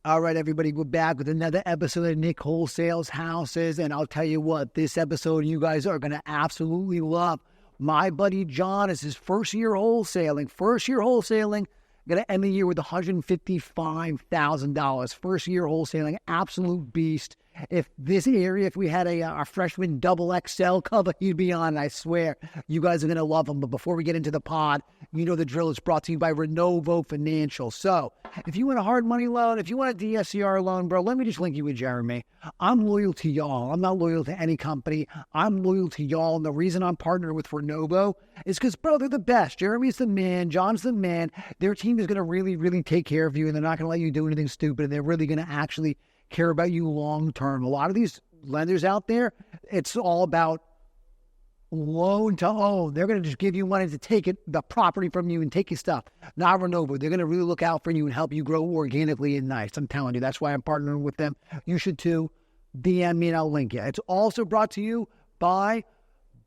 All right, everybody, we're back with another episode of Nick Wholesales Houses, and I'll tell you what, this episode you guys are going to absolutely love. My buddy John is his first year wholesaling. Going to end the year with $155,000. First year wholesaling, absolute beast. If we had a freshman double XL cover, he'd be on, I swear. You guys are going to love him. But before we get into the pod, you know the drill. It's brought to you by Renovo Financial. So if you want a hard money loan, if you want a DSCR loan, bro, let me just link you with Jeremy. I'm loyal to y'all. I'm not loyal to any company. I'm loyal to y'all. And the reason I'm partnered with Renovo is because, bro, they're the best. Jeremy's the man. John's the man. Their team is going to really, really take care of you, and they're not going to let you do anything stupid. And they're really going to actually care about you long term. A lot of these lenders out there, it's all about loan to own. They're going to just give you money to take the property from you and take your stuff. Not Renovo. They're going to really look out for you and help you grow organically and nice. I'm telling you, that's why I'm partnering with them. You should too. DM me and I'll link you. It's also brought to you by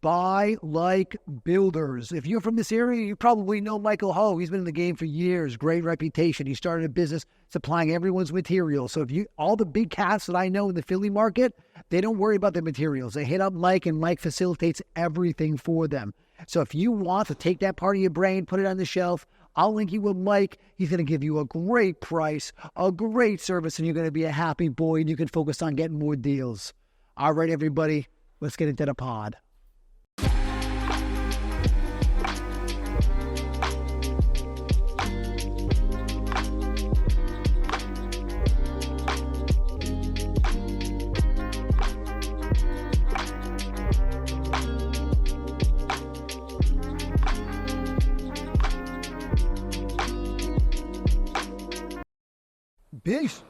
Buy Like Builders. If you're from this area, you probably know Michael Ho. He's been in the game for years. Great reputation. He started a business supplying everyone's materials. So all the big cats that I know in the Philly market, they don't worry about their materials. They hit up Mike, and Mike facilitates everything for them. So if you want to take that part of your brain, put it on the shelf, I'll link you with Mike. He's going to give you a great price, a great service, and you're going to be a happy boy, and you can focus on getting more deals. All right, everybody, let's get into the pod. Peace.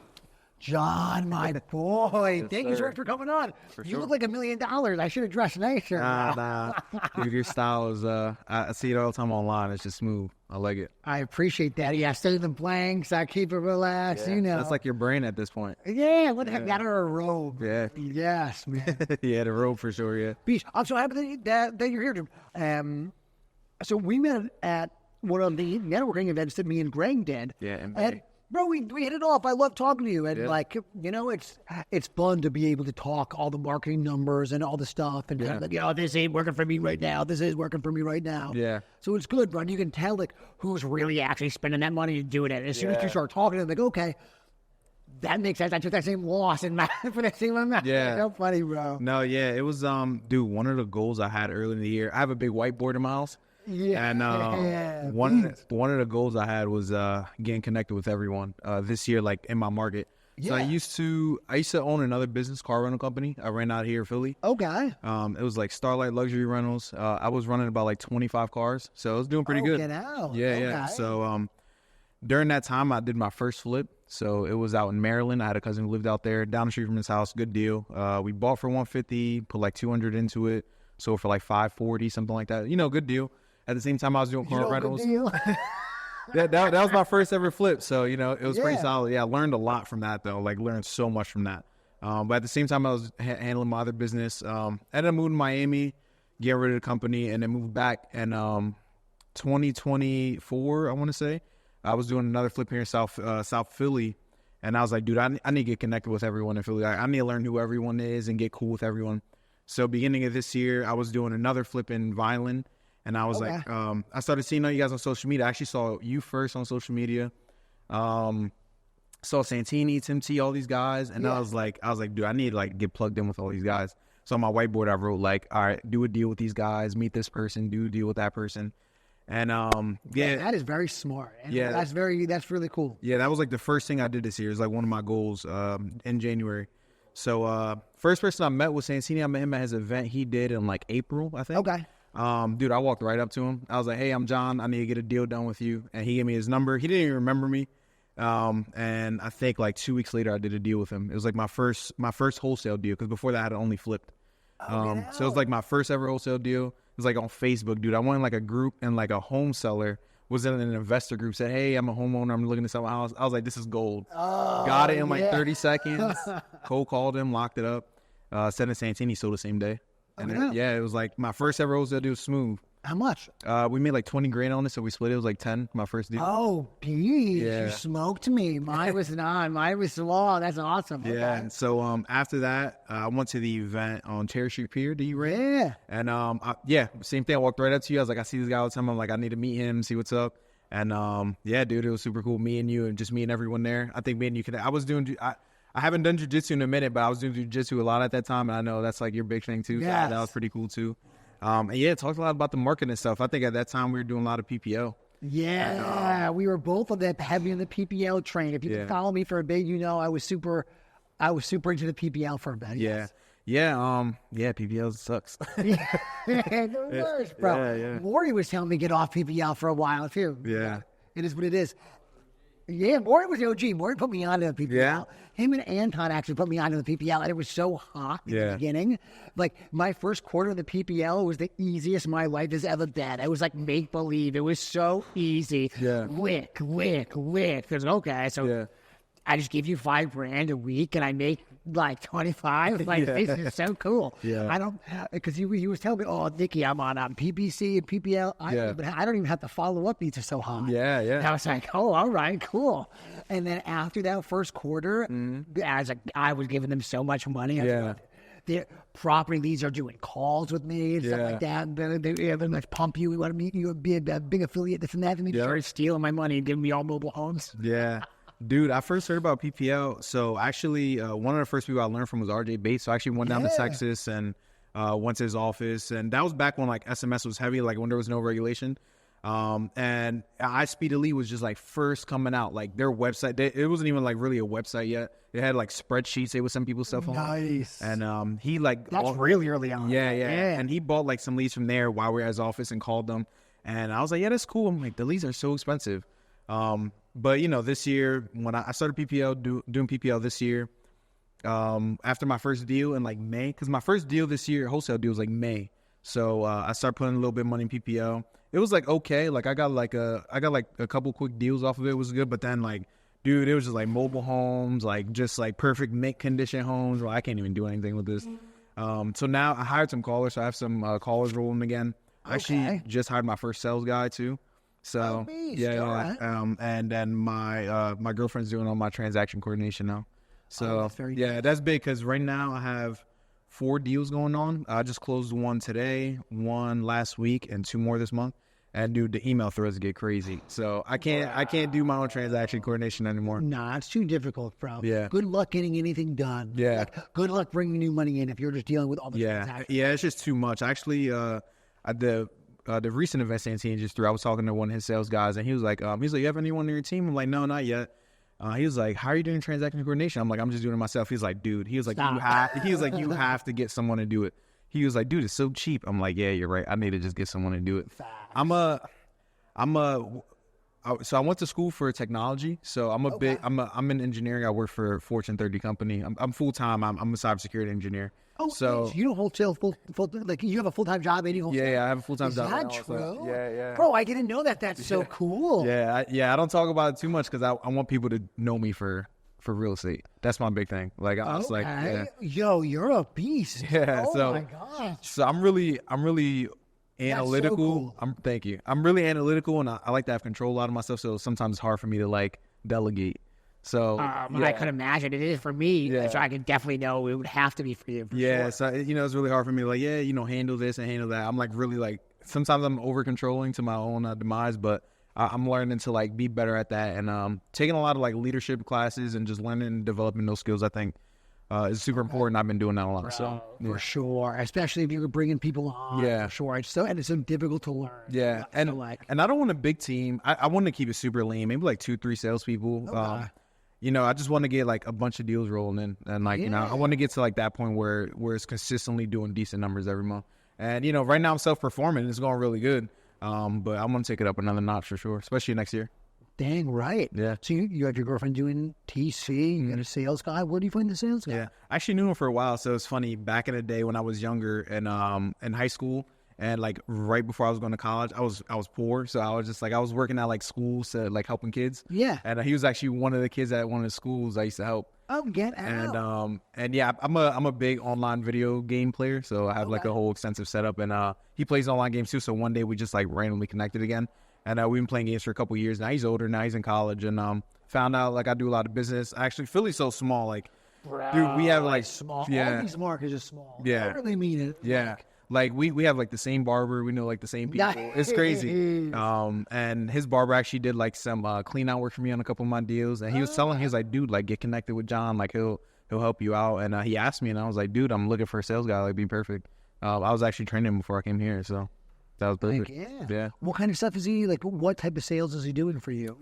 John, my boy. Thank you so much for coming on. You look like $1 million. I should have dressed nicer. Nah. Dude, your style is, I see it all the time online. It's just smooth. I like it. I appreciate that. Yeah, stay the blanks. I keep it relaxed, you know. That's like your brain at this point. Yeah, what the heck? Got her a robe. Yeah. Yes, man. Yeah, the robe for sure, yeah. Peace. I'm so happy that you're here, dude. So we met at one of the networking events that me and Greg did. Yeah, and bro, we hit it off. I love talking to you. And it's fun to be able to talk all the marketing numbers and all the stuff. And kind of like, this ain't working for me right now. This is working for me right now. Yeah. So it's good, bro. And you can tell who's really actually spending that money and doing it. As soon as you start talking to them, okay, that makes sense. I took that same loss for that same amount. Yeah. So funny, bro. No, yeah. It was, dude, one of the goals I had early in the year. I have a big whiteboard in my house. Yeah. And one of the goals I had was getting connected with everyone this year, like in my market. Yeah. So I used to own another business, car rental company. I ran out here in Philly. Okay. It was like Starlight Luxury Rentals. I was running about like 25 cars, so I was doing pretty good. Get out. Yeah, okay. yeah. So during that time, I did my first flip. So it was out in Maryland. I had a cousin who lived out there, down the street from his house. Good deal. We bought for $150, put like $200 into it, sold for like $540, something like that. You know, good deal. At the same time, I was doing car rentals. that was my first ever flip. So, you know, it was pretty solid. Yeah, I learned a lot from that, though. Like, learned so much from that. But at the same time, I was handling my other business. Ended up moving to Miami, getting rid of the company, and then moved back. And 2024, I want to say, I was doing another flip here in South Philly. And I was like, dude, I need to get connected with everyone in Philly. I need to learn who everyone is and get cool with everyone. So beginning of this year, I was doing another flip in Vineland. And I was like, I started seeing you guys on social media. I actually saw you first on social media. Saw Santini, Tim T, all these guys. And I was like, dude, I need to like get plugged in with all these guys. So on my whiteboard, I wrote like, all right, do a deal with these guys, meet this person, do a deal with that person. And that is very smart. And that's really cool. Yeah, that was like the first thing I did this year. It's like one of my goals in January. So first person I met was Santini. I met him at his event he did in like April, I think. Okay. Dude, I walked right up to him. I was like, hey, I'm John. I need to get a deal done with you. And he gave me his number. He didn't even remember me. And I think like 2 weeks later, I did a deal with him. It was like my first wholesale deal, because before that I had only flipped. So it was like my first ever wholesale deal. It was like on Facebook, dude. I went in like a group, and like a home seller was in an investor group, said, hey, I'm a homeowner. I'm looking to sell my house. I was like, this is gold. Got it in like 30 seconds. Cold called him, locked it up. Sent it to Santini, sold the same day. And it was like my first ever wholesale deal, smooth. How much? We made like 20 grand on it, so we split it. It was like 10, my first deal. Oh, geez, Yeah. you smoked me. Mine was not. Mine was small. That's awesome. Yeah, Okay. and so after that, I went to the event on Cherry Street Pier, the U-Ray. Yeah. And same thing. I walked right up to you. I was like, I see this guy all the time. I'm like, I need to meet him, see what's up. And yeah, dude, it was super cool. Me and you and just me and everyone there. I think me and you could. I haven't done jiu-jitsu in a minute, but I was doing jiu-jitsu a lot at that time, and I know that's like your big thing too. So Yes. that was pretty cool too. And yeah, talked a lot about the marketing and stuff. I think at that time we were doing a lot of PPO. Yeah, we were both on that heavy in the PPL train. If you can follow me for a bit, you know I was super into the PPL for a bit. Yeah. PPL sucks. The worst, bro. Yeah. Maury was telling me to get off PPL for a while too. Yeah. It is what it is. Yeah, Maury was the OG. Maury put me onto the PPL. Yeah. Him and Anton actually put me onto the PPL, and it was so hot in the beginning. Like, my first quarter of the PPL was the easiest my life has ever been. It was like make-believe. It was so easy. Yeah. Lick. Because, okay, so I just give you $5,000 a week, and I make like 25. Like, this is so cool. Yeah. I don't, because he was telling me, oh, Nicky, I'm on PPC and PPL. But I don't even have to follow up. These are so hot. Yeah. And I was like, oh, all right, cool. And then after that first quarter, I was giving them so much money. Their property leads are doing calls with me and stuff like that. They're like, pump you. We want to meet you. Be a big affiliate, this and that. And they started stealing my money and giving me all mobile homes. Yeah. Dude, I first heard about PPL. So actually, one of the first people I learned from was RJ Bates. So I actually went down to Texas and went to his office. And that was back when like SMS was heavy, like when there was no regulation. And iSpeed Elite was just like first coming out. Like their website, it wasn't even like really a website yet. They had like spreadsheets they would send people stuff on. Nice. And he like That's really early on. Yeah. And he bought like some leads from there while we were at his office and called them. And I was like, yeah, that's cool. I'm like, the leads are so expensive. But you know, this year when I started PPL, doing PPL this year, after my first deal in like May, because my first deal this year, wholesale deal was like May. So I started putting a little bit of money in PPL. It was like okay, like I got like a couple quick deals off of it. It was good, but then like, dude, it was just like mobile homes, like just like perfect mint condition homes. Well, I can't even do anything with this. So now I hired some callers. So I have some callers rolling again. I actually just hired my first sales guy too. So and then my girlfriend's doing all my transaction coordination now. So that's big because right now I have 4 deals going on. I just closed one today, one last week, and 2 more this month. And dude, the email threads get crazy. So I can't do my own transaction coordination anymore. Nah, it's too difficult, bro. Yeah. Good luck getting anything done. Yeah. Like, good luck bringing new money in if you're just dealing with all the transactions. Yeah, it's just too much. Actually, the recent event Santini just threw, I was talking to one of his sales guys, and he was like, you have anyone on your team? I'm like, no, not yet. He was like, how are you doing transaction coordination? I'm like, I'm just doing it myself. He's like, dude, you have to get someone to do it. He was like, dude, it's so cheap. I'm like, yeah, you're right. I need to just get someone to do it. So I went to school for technology. So I'm in engineering. I work for a Fortune 30 company. I'm full time. I'm a cybersecurity engineer. Oh, so you don't wholesale full like you have a full-time job and you wholesale? Yeah, I have a full-time job. Is that true? Yeah. Bro, I didn't know that. That's so cool. Yeah, I don't talk about it too much because I want people to know me for real estate. That's my big thing. Like I was like, yo, you're a beast. Yeah. Oh my gosh. So I'm really analytical. So cool. Thank you. I'm really analytical, and I like to have control a lot of my stuff. So sometimes it's hard for me to like delegate. So I could imagine it is for me. Yeah. So I can definitely know it would have to be for you. For sure. So it's really hard for me to like, handle this and handle that. I'm like really like sometimes I'm over controlling to my own demise, but I'm learning to like be better at that, and taking a lot of like leadership classes and just learning and developing those skills. I think is super important. I've been doing that a lot. For sure, especially if you're bringing people on. Yeah, for sure. It's so difficult to learn. Yeah, and I don't want a big team. I want to keep it super lean. Maybe like 2-3 salespeople. I just want to get like a bunch of deals rolling in, and like I want to get to like that point where it's consistently doing decent numbers every month. And right now I'm self-performing. It's going really good. But I'm gonna take it up another notch for sure, especially next year. Dang right. Yeah. So you have your girlfriend doing TC. You got a sales guy. Where do you find the sales guy? Yeah, I actually knew him for a while. So it's funny. Back in the day when I was younger and in high school, And like right before I was going to college, I was poor, so I was just like I was working at like schools, like helping kids. Yeah. And he was actually one of the kids at one of the schools I used to help. Oh, get out. And yeah, I'm a big online video game player, so I have like a whole extensive setup. And he plays online games too. So one day we just like randomly connected again, and we've been playing games for a couple years now. He's older now; he's in college, and found out like I do a lot of business. Actually, Philly's so small, like. Bro, Dude, we have like small. Yeah, All these markets are small. Yeah. I really mean it. yeah. Like we have like the same barber. We know like the same people. It's crazy. And his barber actually did like some clean out work for me on a couple of my deals. And he was telling, he was like, dude, like get connected with John. Like he'll help you out. And he asked me, and I was like, dude, I'm looking for a sales guy. Like be perfect. I was actually training him before I came here, so that was perfect. Yeah. What kind of stuff is he like? What type of sales is he doing for you?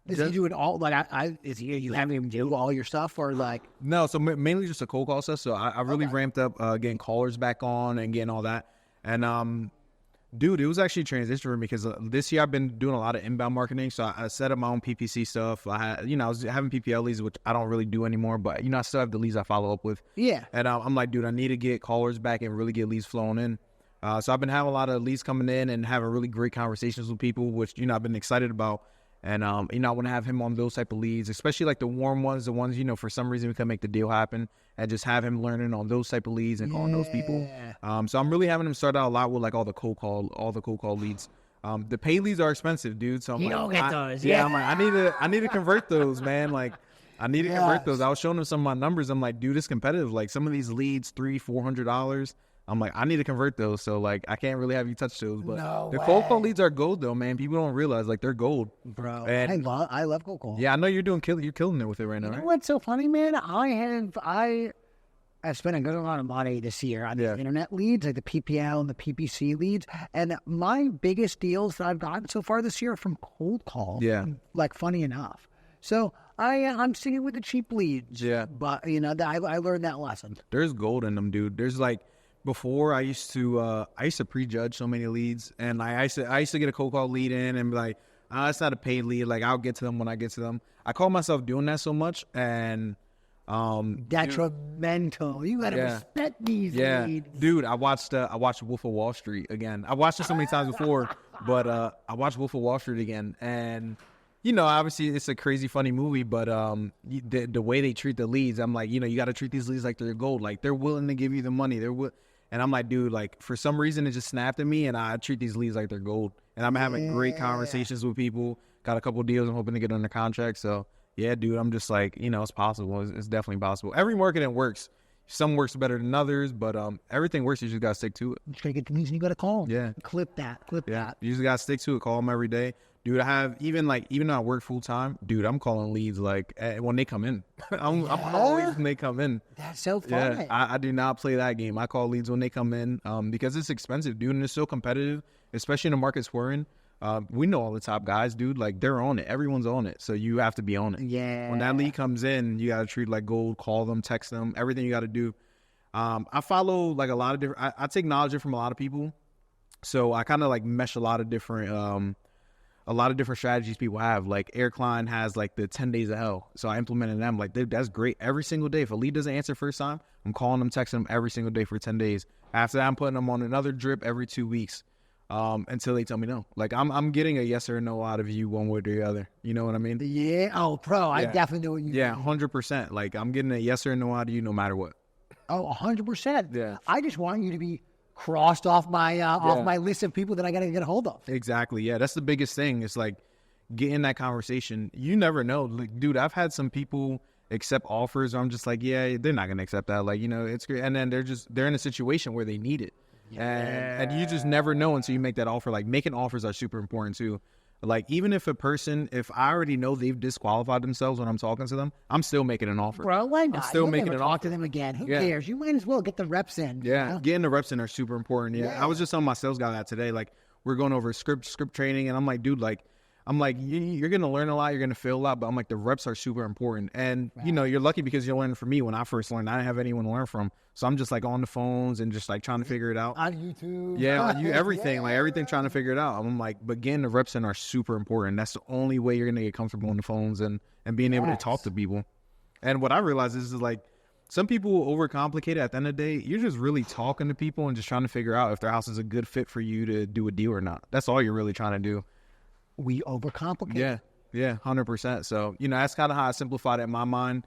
Is he doing all like? Is he? You having him do all your stuff, or like? No, so mainly just a cold call stuff. So I really ramped up getting callers back on and getting all that. And dude, it was actually a transition for me because this year I've been doing a lot of inbound marketing. So I set up my own PPC stuff. I had, I was having PPL leads, which I don't really do anymore, but I still have the leads I follow up with. Yeah. And I'm like, dude, I need to get callers back and really get leads flowing in. So I've been having a lot of leads coming in and having really great conversations with people, which I've been excited about. And, I want to have him on those type of leads, especially like the warm ones, the ones, for some reason we can make the deal happen, and just have him learning on those type of leads and calling those people. So I'm really having him start out a lot with like all the cold call leads. The pay leads are expensive, dude. So I'm you like, don't get those. Yeah, I'm like, I need to convert those, man. Like I need to convert those. I was showing him some of my numbers. I'm like, dude, it's competitive. Like some of these leads, $300-$400. I'm like, I need to convert those, so like I can't really have you touch those. But the cold call leads are gold, though, man. People don't realize like they're gold, bro. And I love cold call. Yeah, I know you're killing it with it right now. You know what's so funny, man? I spent a good amount of money this year on the internet leads, like the PPL and the PPC leads, and my biggest deals that I've gotten so far this year are from cold calls. Yeah, like funny enough. So I'm sticking with the cheap leads. Yeah, but I learned that lesson. There's gold in them, dude. There's like. Before I used to prejudge so many leads, and I used to get a cold call lead in and be like, it's not a paid lead. Like I'll get to them when I get to them. I call myself doing that so much, and detrimental. You gotta respect these leads. Dude. I watched Wolf of Wall Street again. I watched it so many times before, but I watched Wolf of Wall Street again, and obviously it's a crazy funny movie, but the way they treat the leads, I'm like, you got to treat these leads like they're gold. Like they're willing to give you the money. And I'm like, dude, like for some reason it just snapped at me, and I treat these leads like they're gold. And I'm having great conversations with people. Got a couple of deals I'm hoping to get under contract. So yeah, dude, I'm just like, it's possible. It's definitely possible. Every marketing works. Some works better than others, but everything works. You just gotta stick to it. You gotta get the leads and you gotta call them. Yeah, clip that. You just gotta stick to it. Call them every day. Dude, I have even though I work full time, dude, I'm calling leads like when they come in. I'm calling leads when they come in. That's so funny. Yeah, I do not play that game. I call leads when they come in because it's expensive, dude, and it's so competitive, especially in the markets we're in. We know all the top guys, dude. Like they're on it. Everyone's on it, so you have to be on it. Yeah. When that lead comes in, you gotta treat it like gold. Call them, text them, everything you gotta do. I follow like a lot of different. I take knowledge from a lot of people, so I kind of like mesh a lot of different strategies people have. Like Eric Klein has like the 10 days of hell. So I implemented them. Like, dude, that's great. Every single day. If a lead doesn't answer first time, I'm calling them, texting them every single day for 10 days. After that, I'm putting them on another drip every 2 weeks until they tell me no. Like I'm getting a yes or no out of you one way or the other. You know what I mean? Yeah. Oh, bro, I definitely know what you mean. Yeah, 100%. Like I'm getting a yes or no out of you no matter what. Oh, 100%. Yeah. I just want you to be crossed off my list of people that I got to get a hold of. Exactly. Yeah, that's the biggest thing. It's like getting that conversation. You never know. Like, dude, I've had some people accept offers where I'm just like, yeah, they're not going to accept that. Like, it's great. And then they're in a situation where they need it. Yeah. And you just never know until you make that offer. Like making offers are super important too. Like even if I already know they've disqualified themselves when I'm talking to them, I'm still making an offer. Bro, why not? I'm still making an offer. Talk to them again. Who cares? You might as well get the reps in. Yeah, getting the reps in are super important. Yeah, I was just telling my sales guy that today. Like we're going over script training, and I'm like, dude, you're gonna learn a lot, you're gonna fail a lot, but I'm like the reps are super important. And you're lucky because you're learning from me. When I first learned, I didn't have anyone to learn from, so I'm just like on the phones and just like trying to figure it out on YouTube. Yeah, on everything, like everything, trying to figure it out. I'm like, but getting the reps in are super important. That's the only way you're gonna get comfortable on the phones and being able to talk to people. And what I realized is like some people overcomplicate it. At the end of the day, you're just really talking to people and just trying to figure out if their house is a good fit for you to do a deal or not. That's all you're really trying to do. We overcomplicate. Yeah, 100%. So, that's kind of how I simplified it in my mind.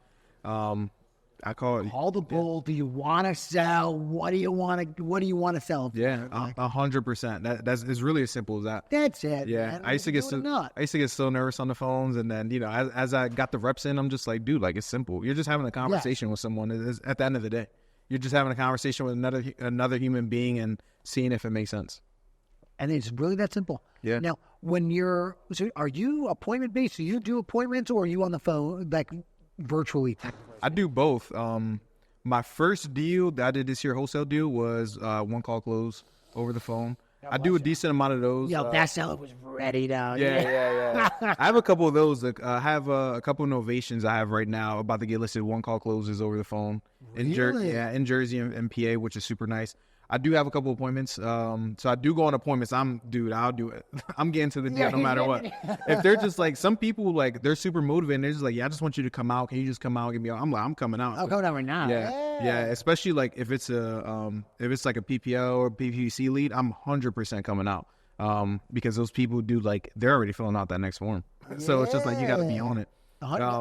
I call it Call the bull. Do you want to sell? What do you want to sell? Yeah, 100%. That's it's really as simple as that. That's it. Yeah, man. I used to get so nervous on the phones, and then as I got the reps in, I'm just like, dude, like it's simple. You're just having a conversation with someone. At the end of the day, you're just having a conversation with another human being and seeing if it makes sense. And it's really that simple. Yeah. Now, are you appointment based? Do you do appointments, or are you on the phone, like virtually? I do both. My first deal that I did this year, wholesale deal, was one call close over the phone. I do a decent amount of those. Yo, that seller was ready now. Yeah. I have a couple of those. I have a couple of novations I have right now about to get listed. One call closes over the phone in Jersey and PA, which is super nice. I do have a couple appointments. So I do go on appointments. I'll do it. I'm getting to the deal no matter what. If they're just like, some people, like, they're super motivated. They're just like, I just want you to come out. Can you just come out and get me out? I'm like, I'm coming out. I'm coming out right now. Yeah. Especially like if it's like a PPO or PPC lead, I'm 100% coming out. Because those people do, like, they're already filling out that next form. So it's just like, you got to be on it.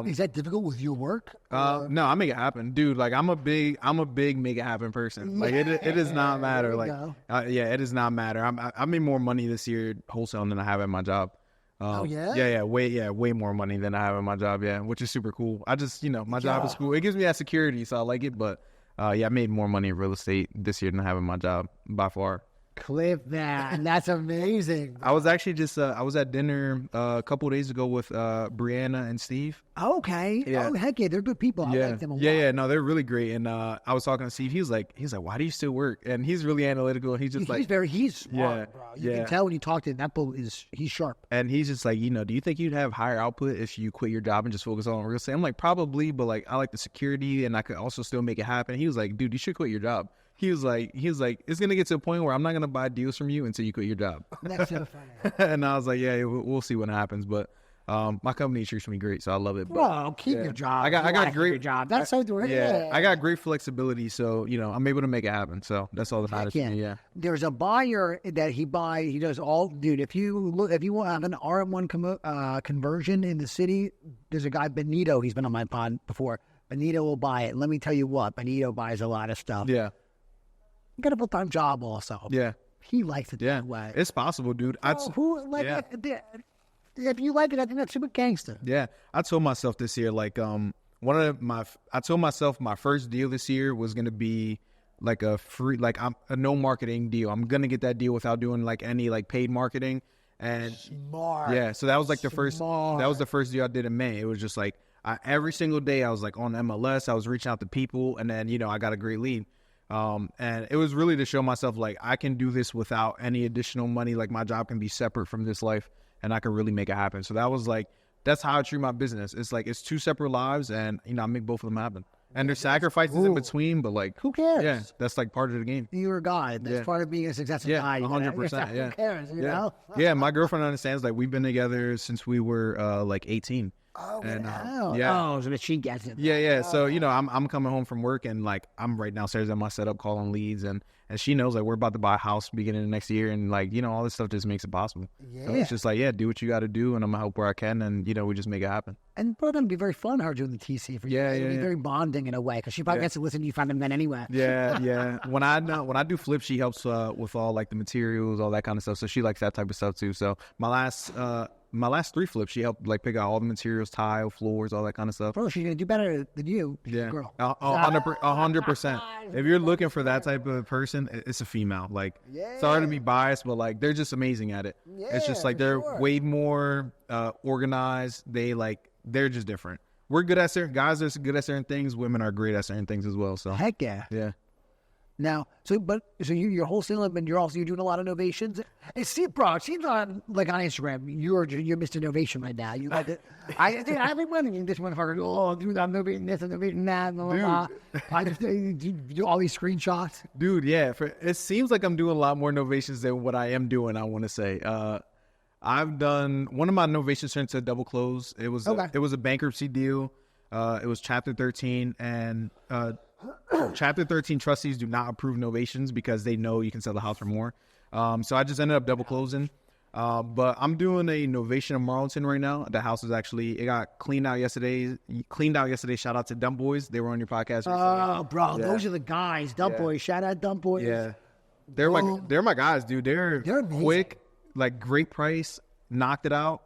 Is that difficult with your work? No, I make it happen, dude. Like I'm a big make it happen person. Like it does not matter. Like it does not matter. I made more money this year wholesaling than I have at my job. Way more money than I have at my job. Yeah, which is super cool. I just my job is cool. It gives me that security, so I like it. But I made more money in real estate this year than I have at my job by far. Clip that. That's amazing. I was actually I was at dinner a couple of days ago with Brianna and Steve. Okay. Yeah. Oh, heck yeah. They're good people. I like them a lot. Yeah. No, they're really great. And I was talking to Steve. He's like, why do you still work? And he's really analytical. And he's smart, bro. You can tell when you talk to him, that bull he's sharp. And he's just like, do you think you'd have higher output if you quit your job and just focus on real estate? I'm like, probably, but like, I like the security and I could also still make it happen. He was like, dude, you should quit your job. He was like, it's going to get to a point where I'm not going to buy deals from you until you quit your job. That's so funny. And I was like, yeah, we'll see what happens. But my company treats me great, so I love it. Bro, keep your job. I got great your job. That's so great. Yeah, I got great flexibility, so I'm able to make it happen. So that's all that matters to me. Yeah. There's a buyer that he does all. Dude, if you want an RM1 conversion in the city, there's a guy Benito. He's been on my pod before. Benito will buy it. Let me tell you what, Benito buys a lot of stuff. Yeah. You got a full-time job also. Yeah. He likes it that way. It's possible, dude. If you like it, I think that's super gangster. Yeah. I told myself this year, like, I told myself my first deal this year was going to be like a free, like a no marketing deal. I'm going to get that deal without doing like any like paid marketing. And smart. Yeah. So that was like that was the first deal I did in May. It was just like, every single day I was like on MLS, I was reaching out to people, and then, I got a great lead. And it was really to show myself, like, I can do this without any additional money. Like, my job can be separate from this life, and I can really make it happen. So that was like, that's how I treat my business. It's like, it's two separate lives, and, I make both of them happen. And there's sacrifices in between, but like, who cares? Yeah, that's like part of the game. You're a guy. That's part of being a successful guy. 100%. Yeah. Who cares? You know? Yeah, my girlfriend understands, like, we've been together since we were like 18. Oh, and, yeah. Oh, so that she gets it. Yeah. So, I'm coming home from work, and like, I'm right downstairs at my setup calling leads, and she knows, like, we're about to buy a house beginning of next year, and like, all this stuff just makes it possible. Yeah. So it's just like, do what you got to do, and I'm gonna help where I can, and we just make it happen. And bro, that'd be very fun, her doing the TC for you. Yeah, it'd be very bonding in a way, because she probably gets to listen to you find them then anyway. Yeah. When I do flips, she helps with all like the materials, all that kind of stuff. So she likes that type of stuff too. So my last 3 flips, she helped like pick out all the materials, tile, floors, all that kind of stuff. Bro, she's gonna do better than you. Yeah, girl. 100%. If you're looking for that type of person, it's a female. Like, sorry to be biased, but like, they're just amazing at it. Yeah, it's just like they're way more organized. They're just different. We're good at certain guys are good at certain things. Women are great at certain things as well. So heck yeah. Yeah. Now, so you're wholesaling, but you're doing a lot of novations. And see, bro, she's on like on Instagram. You're Mr. Novation right now. You got it. I've been wondering this motherfucker. Oh, dude, I'm novating this and novating that. Blah, blah, blah. I just do all these screenshots. Dude, yeah. It seems like I'm doing a lot more novations than what I am doing. I want to say. I've done one of my novations turned to a double close. It was a bankruptcy deal. It was Chapter 13, and Chapter 13 trustees do not approve novations because they know you can sell the house for more. So I just ended up double closing. But I'm doing a novation in Marlton right now. The house is it got cleaned out yesterday. Shout out to Dump Boys. They were on your podcast recently. Oh, bro, those are the guys. Dump Boys. Shout out Dump Boys. Yeah. They're my guys, dude. They're quick, like great price, knocked it out,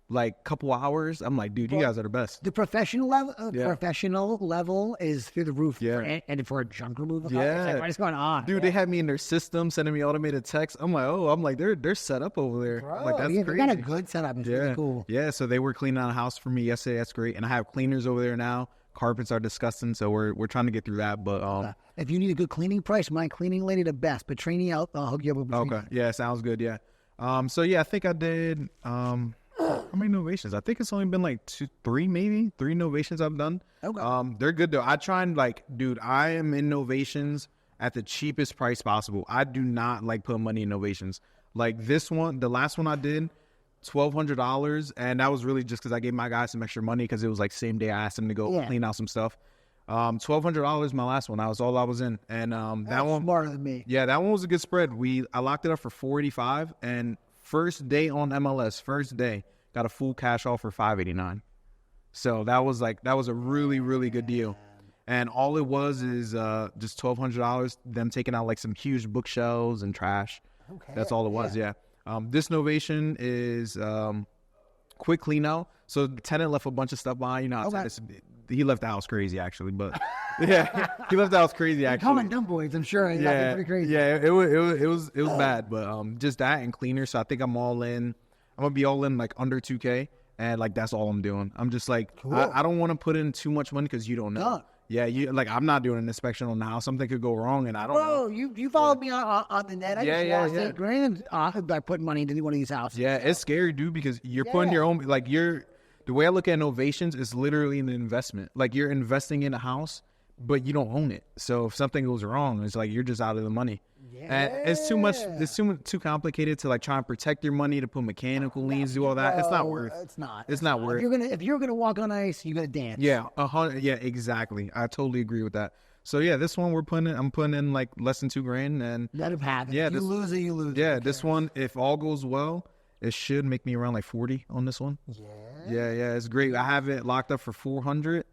like couple hours. I'm like, dude, you guys are the best. The professional level is through the roof. Yeah. And for a junk removal, yeah. it's like, what is going on? Dude, they had me in their system, sending me automated texts. I'm like, they're set up over there. Bro, like, that's they crazy. got a good setup. It's really cool. Yeah, so they were cleaning out a house for me yesterday. That's great. And I have cleaners over there now. Carpets are disgusting, so we're trying to get through that. But if you need a good cleaning price, my cleaning lady the best. But training out, I'll hook you up with. Okay, yeah, sounds good. Yeah. So yeah, I think I did. How many novations? I think it's only been like 3 novations I've done. Okay. They're good though. I try and dude, I am in novations at the cheapest price possible. I do not like putting money in novations. Like this one, the last one I did. $1,200, and that was really just because I gave my guys some extra money because it was like same day I asked them to go clean out some stuff. $1,200 my last one. That was all I was in, and that one smarter than me. Yeah, that one was a good spread. I locked it up for $485, and first day on MLS, got a full cash offer for $589. So that was a really, really good deal. And all it was is just $1,200. Them taking out like some huge bookshelves and trash. Okay, that's all it was. Yeah. This novation is quick clean out. So the tenant left a bunch of stuff behind. You know, he left the house crazy actually, but yeah, he left the house crazy actually. Common Dump Boys, I'm sure. Yeah, pretty crazy. Yeah, it was bad, but just that and cleaner. So I think I'm all in. I'm gonna be all in like under 2K, and like that's all I'm doing. I'm just like cool. I don't want to put in too much money because you don't know. No. Yeah, I'm not doing an inspection on the house. Something could go wrong, and I don't know. You followed me on the net. I just lost $8,000 by putting money into one of these houses. Yeah, it's scary, dude, because you're putting your own, the way I look at novations is literally an investment. Like, you're investing in a house, but you don't own it. So if something goes wrong, it's like you're just out of the money. Yeah. And it's too complicated to like try and protect your money, to put mechanical liens, do all that. It's not worth. It's not worth. If you're gonna walk on ice, you gotta dance. Yeah, 100. Yeah, exactly. I totally agree with that. So yeah, this one I'm putting in like less than $2,000, and let it happen. Yeah, you lose it. Yeah, this one, if all goes well, it should make me around like 40 on this one. Yeah, it's great. I have it locked up for 400.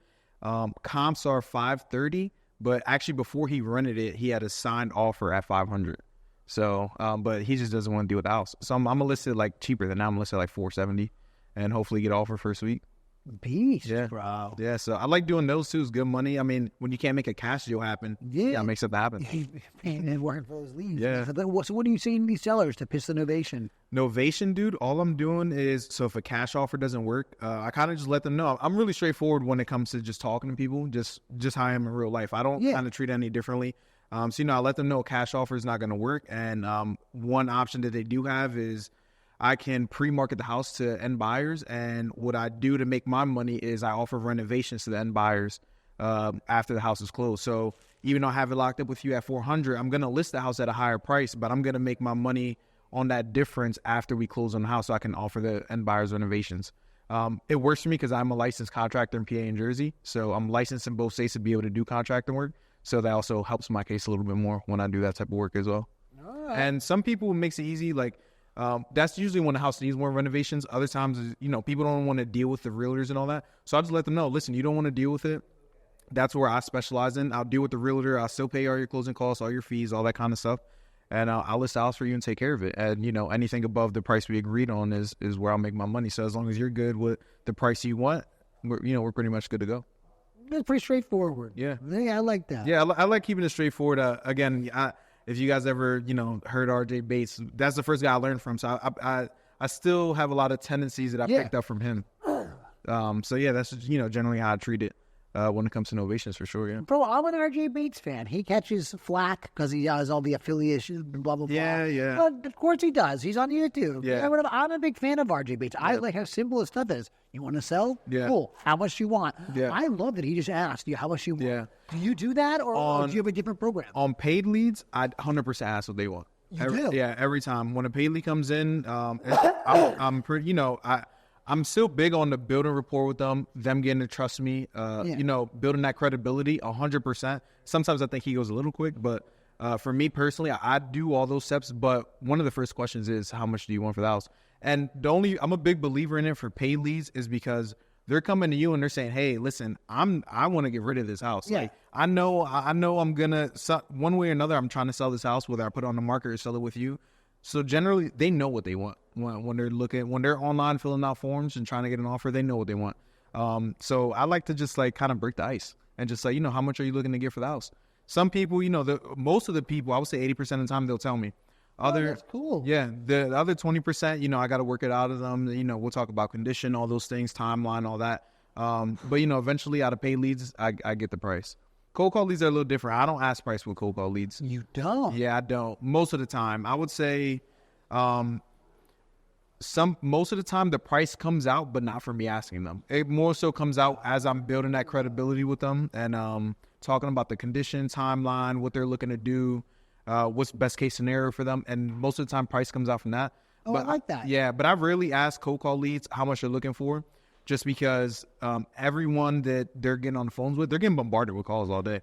Comps are 530. But actually, before he rented it, he had a signed offer at 500. So, but he just doesn't want to deal with the house. So I'm gonna list it like cheaper than that. I'm gonna list it like 470, and hopefully get offer first week. Beast, yeah, bro. Yeah, so I like doing those too. It's good money. I mean, when you can't make a cash deal happen, yeah, it makes something happen. And working for those leads. Yeah. So what are you saying to these sellers to pitch the novation? Novation, dude, all I'm doing is, so if a cash offer doesn't work, I kind of just let them know. I'm really straightforward when it comes to just talking to people, just how I am in real life. I don't kind of treat it any differently. So, I let them know a cash offer is not going to work. And one option that they do have is I can pre-market the house to end buyers. And what I do to make my money is I offer renovations to the end buyers after the house is closed. So even though I have it locked up with you at 400, I'm going to list the house at a higher price, but I'm going to make my money on that difference after we close on the house, so I can offer the end buyers renovations. It works for me because I'm a licensed contractor in PA and Jersey. So I'm licensed in both states to be able to do contracting work. So that also helps my case a little bit more when I do that type of work as well. Right. And some people, it makes it easy. Like, that's usually when the house needs more renovations. Other times, people don't want to deal with the realtors and all that. So I just let them know, listen, you don't want to deal with it. That's where I specialize in. I'll deal with the realtor. I'll still pay all your closing costs, all your fees, all that kind of stuff. And I'll list the house for you and take care of it. And, anything above the price we agreed on is where I'll make my money. So as long as you're good with the price you want, we're pretty much good to go. That's pretty straightforward. Yeah. I like that. Yeah, I like keeping it straightforward. Again, if you guys ever, heard RJ Bates, that's the first guy I learned from. So I still have a lot of tendencies that I picked up from him. So yeah, that's generally how I treat it when it comes to novations, for sure. Yeah, bro, I'm an RJ Bates fan. He catches flack because he has all the affiliations, blah blah blah. Yeah. But of course he does. He's on YouTube. Yeah, I'm a big fan of RJ Bates. I like how simple his stuff is. You want to sell? Yeah. Cool. How much do you want? Yeah. I love that he just asked you how much you want. Yeah. Do you do that, or do you have a different program? On paid leads, I 100% ask what they want. You do? Yeah, every time when a paid lead comes in, I'm pretty. I'm still big on the building rapport with them getting to trust me, building that credibility 100%. Sometimes I think he goes a little quick, but for me personally, I do all those steps. But one of the first questions is, how much do you want for the house? And I'm a big believer in it for paid leads, is because they're coming to you and they're saying, hey, listen, I want to get rid of this house. Yeah. Like, I know I'm going to, one way or another, I'm trying to sell this house, whether I put it on the market or sell it with you. So generally, they know what they want when they're online filling out forms and trying to get an offer. They know what they want. So I like to just like kind of break the ice and just like, how much are you looking to get for the house? Some people, most of the people, I would say 80% of the time, they'll tell me. That's cool. Yeah, the other 20%, I got to work it out of them. We'll talk about condition, all those things, timeline, all that. But eventually, out of paid leads, I get the price. Cold call leads are a little different. I don't ask price with cold call leads. You don't? Yeah, I don't. Most of the time, I would say, most of the time the price comes out, but not for me asking them. It more so comes out as I'm building that credibility with them and talking about the condition, timeline, what they're looking to do, what's best case scenario for them. And most of the time, price comes out from that. Oh, but I like that. Yeah, but I rarely ask cold call leads how much they're looking for. Just because everyone that they're getting on the phones with, they're getting bombarded with calls all day.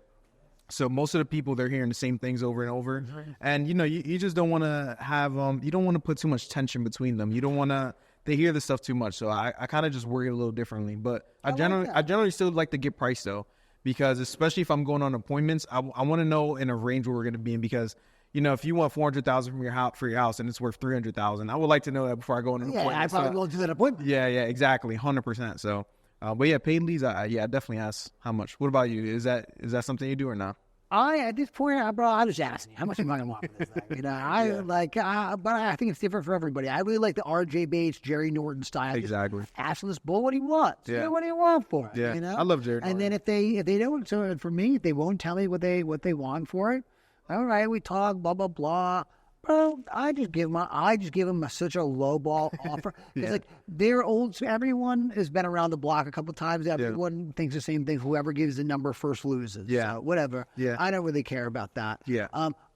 So most of the people, they're hearing the same things over and over. Mm-hmm. And, you just don't want to have, you don't want to put too much tension between them. You don't want to, they hear this stuff too much. So I kind of just work it a little differently. But I generally still like to get price though, because especially if I'm going on appointments, I want to know in a range where we're going to be in, because if you want $400,000 for your house and it's worth $300,000, I would like to know that before I go on an appointment. Yeah, I probably won't do that appointment. Yeah, exactly, 100%. So, but yeah, paid leads, I definitely ask how much. What about you? Is that something you do or not? At this point, bro, I just ask me how much am I gonna want for this thing? But I think it's different for everybody. I really like the R.J. Bates, Jerry Norton style. Exactly. Just ask this bull what he wants. Yeah. What do you want for it? Yeah. I love Jerry Norton. And then if they don't, so for me, if they won't tell me what they want for it, all right, we talk, blah blah blah. Bro, I just give them such a low ball offer. It's like they're old. So everyone has been around the block a couple times. Everyone thinks the same thing. Whoever gives the number first loses. Yeah. So whatever. Yeah. I don't really care about that. Yeah.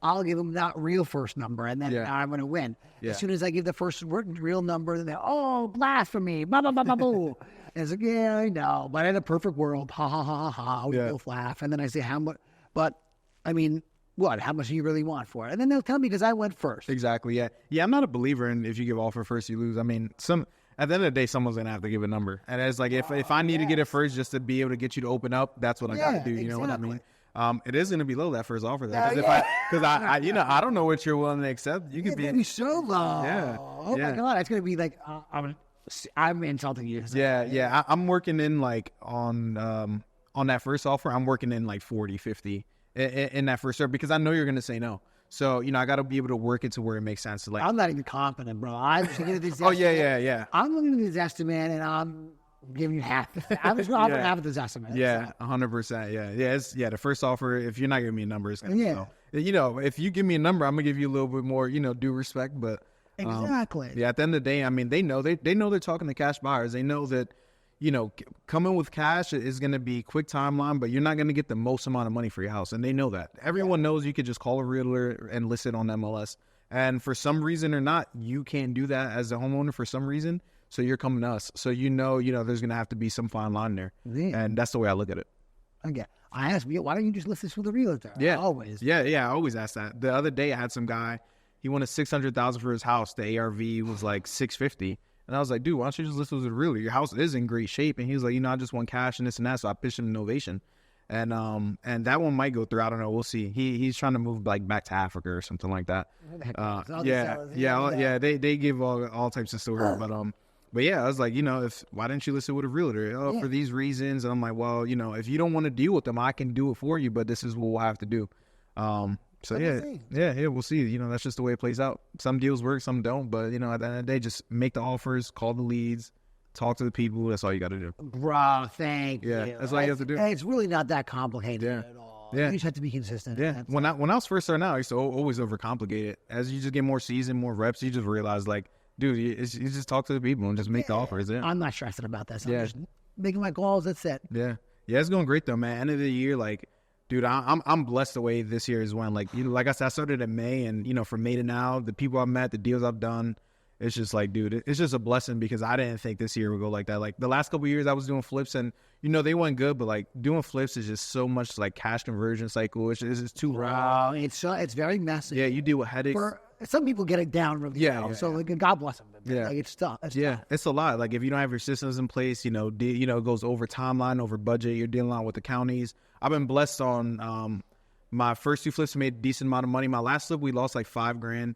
I'll give them that real first number, and then I'm going to win. Yeah. As soon as I give the first real number, then blasphemy, blah blah blah blah blah. And it's like, yeah, I know, but in a perfect world, ha ha ha ha, we both laugh, and then I say how much, but I mean. What? How much do you really want for it? And then they'll tell me because I went first. Exactly. Yeah. Yeah. I'm not a believer in if you give offer first, you lose. I mean, at the end of the day, someone's gonna have to give a number, and it's like if I need to get it first just to be able to get you to open up, that's what I got to do. You know what I mean? It is gonna be low, that first offer though, because I don't know what you're willing to accept. You could be so low. Yeah. Oh my God, it's gonna be like I'm insulting you. Yeah. I'm working in like on that first offer. I'm working in like 40, 50. In that first serve, because I know you're going to say no. So, I got to be able to work it to where it makes sense. Like, I'm not even confident, bro. I'm just looking at this. Yeah. I'm looking at this estimate, and I'm giving you half. I'm just offering half of this estimate. Yeah, 100%. Yeah. The first offer, if you're not giving me a number, it's going to be low. If you give me a number, I'm going to give you a little bit more, due respect. But exactly. At the end of the day, I mean, they know they're talking to cash buyers. They know that. Coming with cash is going to be quick timeline, but you're not going to get the most amount of money for your house. And they know that. Everyone knows you could just call a realtor and list it on MLS. And for some reason or not, you can't do that as a homeowner for some reason. So you're coming to us. So there's going to have to be some fine line there. Yeah. And that's the way I look at it. Okay. I asked you, why don't you just list this with a realtor? Yeah. Always. Yeah. I always ask that. The other day I had some guy, he wanted $600,000 for his house. The ARV was like $650,000. And I was like, dude, why don't you just list it with a realtor? Your house is in great shape. And he was like, I just want cash and this and that. So I pitched him novation. And that one might go through. I don't know. We'll see. He's trying to move like back to Africa or something like that. They give all types of stories. But yeah, I was like, why didn't you list it with a realtor? For these reasons. And I'm like, well, if you don't want to deal with them, I can do it for you. But this is what we'll have to do. So we'll see. That's just the way it plays out. Some deals work, some don't. But at the end of the day, just make the offers, call the leads, talk to the people. That's all you got to do. Bro, thank you. Yeah, that's all you have to do. It's really not that complicated at all. Yeah. You just have to be consistent. Yeah. When I was first starting out, I used to always overcomplicate it. As you just get more seasoned, more reps, you just realize like, dude, you just talk to the people and just make the offers. Yeah. I'm not stressing about that. So I'm just making my calls. That's it. Yeah. Yeah, it's going great though, man. End of the year, like. Dude, I'm blessed the way this year is went. Like I said, I started in May, and from May to now, the people I've met, the deals I've done, it's just like, dude, it's just a blessing because I didn't think this year would go like that. Like the last couple of years I was doing flips and, they went good, but like doing flips is just so much like cash conversion cycle. It's too raw. It's very messy. Yeah, you deal with headaches. Some people get it down really well. So like, God bless them. Yeah. Like, it's tough. It's a lot. Like if you don't have your systems in place, it goes over timeline, over budget. You're dealing with the counties. I've been blessed on my first 2 flips made a decent amount of money. My last flip, we lost like $5,000.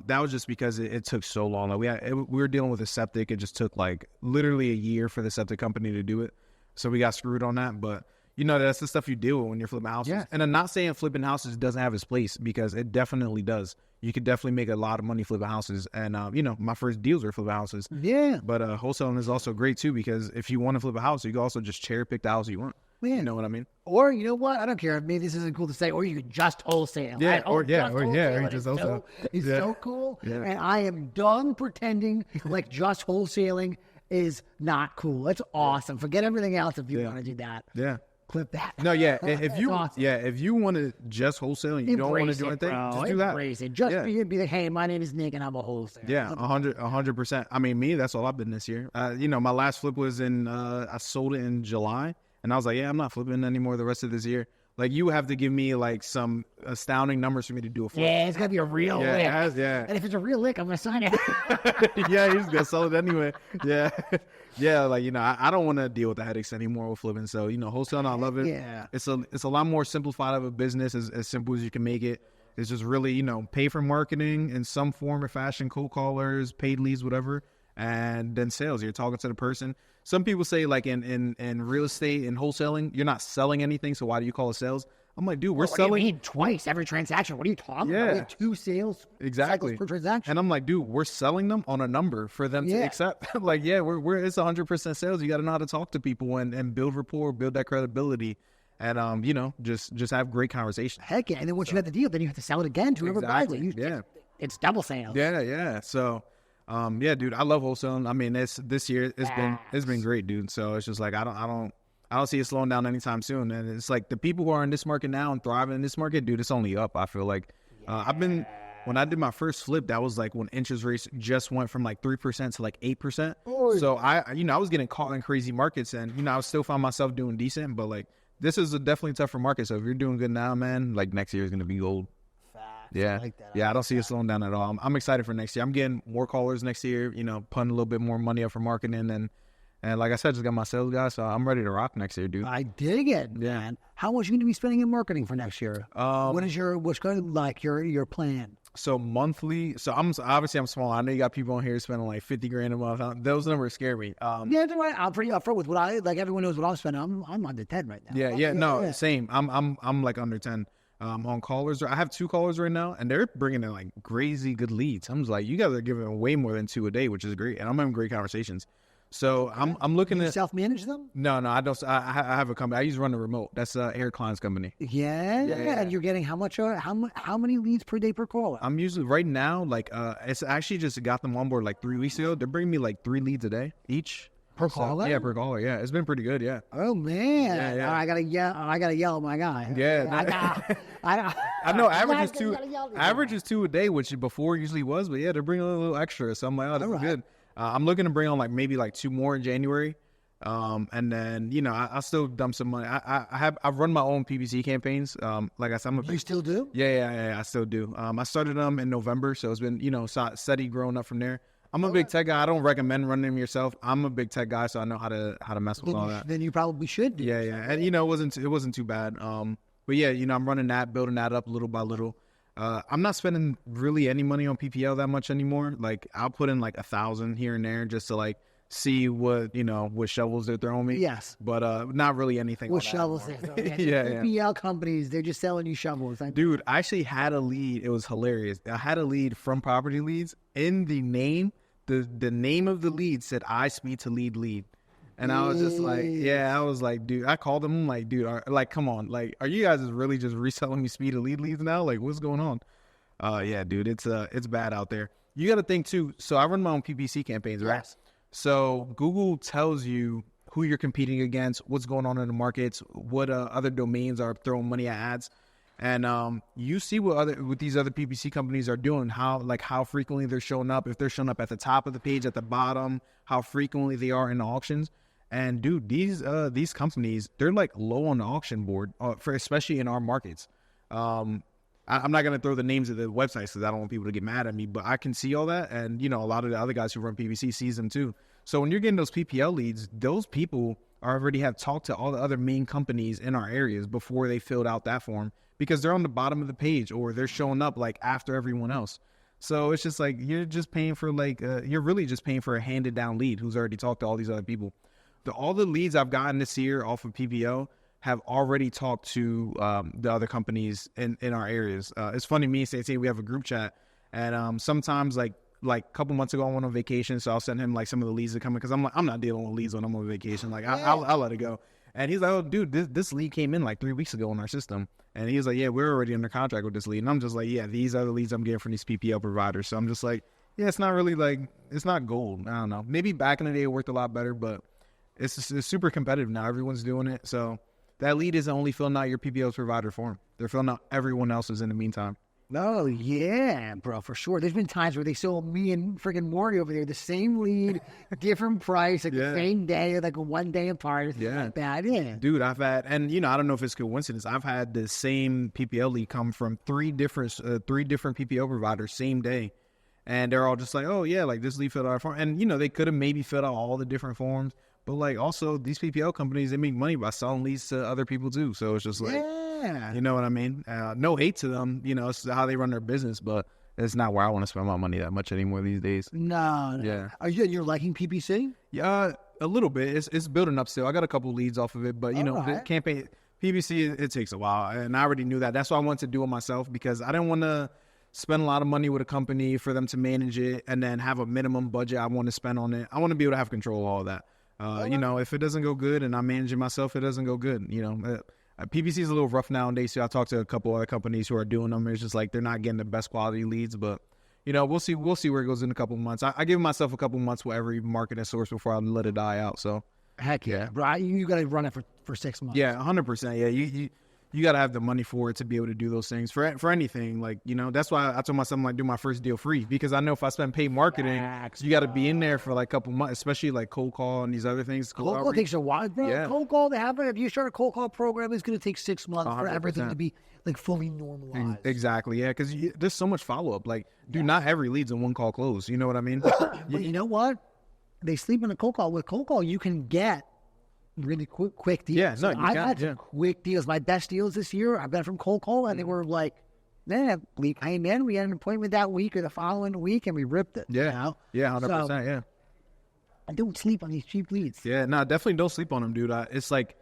That was just because it took so long. Like we were dealing with a septic. It just took like literally a year for the septic company to do it. So we got screwed on that. But that's the stuff you deal with when you're flipping houses. Yeah. And I'm not saying flipping houses doesn't have its place because it definitely does. You could definitely make a lot of money flipping houses. And, my first deals were flipping houses. Yeah. But wholesaling is also great too because if you want to flip a house, you can also just cherry pick the house you want. Yeah. You know what I mean? Or you know what? I don't care. Maybe this isn't cool to say. Or you could just wholesale. Yeah. Or just wholesale. It's so cool. Yeah. And I am done pretending like just wholesaling is not cool. It's awesome. Forget everything else if you want to do that. Yeah. Clip that. No, yeah. If you awesome. if you want to just wholesale and you don't want to do anything, just do that. Embrace it. Just be like, hey, my name is Nick and I'm a wholesaler. Yeah, 100%. I mean, me, that's all I've been this year. My last flip was I sold it in July, and I was like, yeah, I'm not flipping anymore the rest of this year. Like, you have to give me like some astounding numbers for me to do a flip. Yeah, it's gotta be a real lick. Yeah. And if it's a real lick, I'm gonna sign it. Yeah, you're just gonna sell it anyway. Yeah. Yeah, like, I don't want to deal with the headaches anymore with flipping. So, wholesaling, I love it. Yeah. It's a lot more simplified of a business, as simple as you can make it. It's just really, pay for marketing in some form or fashion, cold callers, paid leads, whatever, and then sales. You're talking to the person. Some people say, like, in real estate and wholesaling, you're not selling anything, so why do you call it sales? I'm like, dude, we're selling. What do you mean twice every transaction? What are you talking about? We have 2 sales exactly per transaction. And I'm like, dude, we're selling them on a number for them to accept. Like, we're it's 100% sales. You got to know how to talk to people and build rapport, build that credibility, and just have great conversation. Heck yeah! And then once you have the deal, then you have to sell it again to whoever buys it. It's double sales. Yeah. So, dude, I love wholesaling. I mean, this year it's been great, dude. So it's just like I don't see it slowing down anytime soon. And it's like the people who are in this market now and thriving in this market, dude, it's only up. I feel like when I did my first flip, that was like when interest rates just went from like 3% to like 8%. So I was getting caught in crazy markets, and I still found myself doing decent, but like this is a definitely tougher market. So if you're doing good now, man, like next year is gonna be gold. Yeah, I like that. I don't see it slowing down at all. I'm excited for next year. I'm getting more callers next year. Putting a little bit more money up for marketing and like I said, just got my sales guy, so I'm ready to rock next year, dude. I dig it, man. How much are you going to be spending in marketing for next year? What's going to like your plan? So monthly. So I'm small. I know you got people on here spending like $50,000 a month. Those numbers scare me. Yeah, I'm pretty upfront with what I like. Everyone knows what I'm spending. I'm under 10 right now. Yeah. Same. I'm like under 10. On callers. I have 2 callers right now, and they're bringing in like crazy good leads. I'm just like, you guys are giving way more than 2 a day, which is great, and I'm having great conversations. So I'm looking at self-manage them. No, I don't. I have a company. I used to run a remote. That's Air Klein's company. Yeah. And you're getting how many leads per day per caller? I'm usually right now like it's actually just got them on board like 3 weeks ago. They're bringing me like 3 leads a day each. Per caller? Yeah, per caller. Yeah, it's been pretty good. Yeah. Oh man. Yeah. I gotta yell at my guy. Yeah. I know. Average is 2 a day, which before usually was, but yeah, they're bringing a little extra. So I'm like, oh, that's good. I'm looking to bring on like maybe like 2 more in January, and then I still dump some money. I've run my own PPC campaigns. Like I said, You still do? Yeah, I still do. I started them in November, so it's been steady growing up from there. I'm a big tech guy. I don't recommend running them yourself. I'm a big tech guy, so I know how to mess with all that. Then you probably should do. Yeah, and it wasn't too bad. But yeah, I'm running that, building that up little by little. I'm not spending really any money on PPL that much anymore. Like I'll put in like 1,000 here and there just to like see what shovels they're throwing me. Yes, but not really anything. What shovels they're throwing? Yeah. PPL companies, they're just selling you shovels. Dude, I actually had a lead. It was hilarious. I had a lead from Property Leads. In the name, the name of the lead said "I speak to lead." And I was just like, I was like, dude, I called them. I'm like, dude, come on. Like, are you guys really just reselling me speed to leads now? Like, what's going on? Yeah, dude, it's bad out there. You got to think too. So I run my own PPC campaigns, right? Yes. So Google tells you who you're competing against, what's going on in the markets, what other domains are throwing money at ads. And you see what these other PPC companies are doing, how frequently they're showing up, if they're showing up at the top of the page, at the bottom, how frequently they are in the auctions. And dude, these companies, they're like low on the auction board, especially in our markets. I'm not going to throw the names of the websites because I don't want people to get mad at me, but I can see all that. And, a lot of the other guys who run PPC sees them too. So when you're getting those PPL leads, those people already have talked to all the other main companies in our areas before they filled out that form, because they're on the bottom of the page or they're showing up like after everyone else. So it's just like, you're just paying for you're really just paying for a handed down lead who's already talked to all these other people. All the leads I've gotten this year off of PPO have already talked to the other companies in our areas. It's funny, me and Santee, we have a group chat, and sometimes like a couple months ago I went on vacation, so I'll send him like some of the leads that come in, because I'm like, I'm not dealing with leads when I'm on vacation. Like I'll let it go. And he's like, oh dude, this lead came in like 3 weeks ago in our system, and he was like, yeah, we're already under contract with this lead. And I'm just like, yeah, these are the leads I'm getting from these PPL providers. So I'm just like, yeah, it's not really it's not gold. I don't know. Maybe back in the day it worked a lot better, but it's super competitive now. Everyone's doing it. So that lead isn't only filling out your PPL's provider form. They're filling out everyone else's in the meantime. Oh, yeah, bro, for sure. There's been times where they sold me and freaking Maury over there the same lead, different price, like the same day, like 1 day apart. Yeah. Like that. Yeah. Dude, I've had, and I don't know if it's coincidence, I've had the same PPL lead come from three different PPL providers same day. And they're all just like, oh, yeah, like this lead filled out our form. And, they could have maybe filled out all the different forms. But, like, also, these PPL companies, they make money by selling leads to other people, too. So it's just like, you know what I mean? No hate to them. It's how they run their business. But it's not where I want to spend my money that much anymore these days. No. Yeah. You're liking PPC? Yeah, a little bit. It's building up still. I got a couple leads off of it. But, the campaign, PPC, it takes a while. And I already knew that. That's why I wanted to do it myself, because I didn't want to spend a lot of money with a company for them to manage it and then have a minimum budget I want to spend on it. I want to be able to have control of all of that. If it doesn't go good and I'm managing myself, it doesn't go good. PPC is a little rough nowadays. So I talked to a couple other companies who are doing them. It's just like they're not getting the best quality leads, but we'll see where it goes in a couple of months. I give myself a couple of months with every marketing source before I let it die out. So heck yeah, bro, you got to run it for 6 months. Yeah, 100%. Yeah, you got to have the money for it to be able to do those things for anything. Like, that's why I told myself, like, do my first deal free, because I know if I spend paid marketing, you got to be in there for like a couple months, especially like cold call and these other things. Cold call takes a while, bro. Yeah. Cold call if you start a cold call program, it's going to take 6 months 100%. For everything to be like fully normalized. Exactly. Yeah. Cause there's so much follow up. Like, dude, not every lead's a one call close. You know what I mean? But you know what? They sleep in a cold call. With cold call, you can get really quick deals. Yeah, no, I've had some quick deals. My best deals this year, I've got from cold call, and they were like, man, we came in, we had an appointment that week or the following week, and we ripped it. Yeah, yeah, 100%. So, yeah. I don't sleep on these cheap leads. Yeah, no, definitely don't sleep on them, dude. It's like,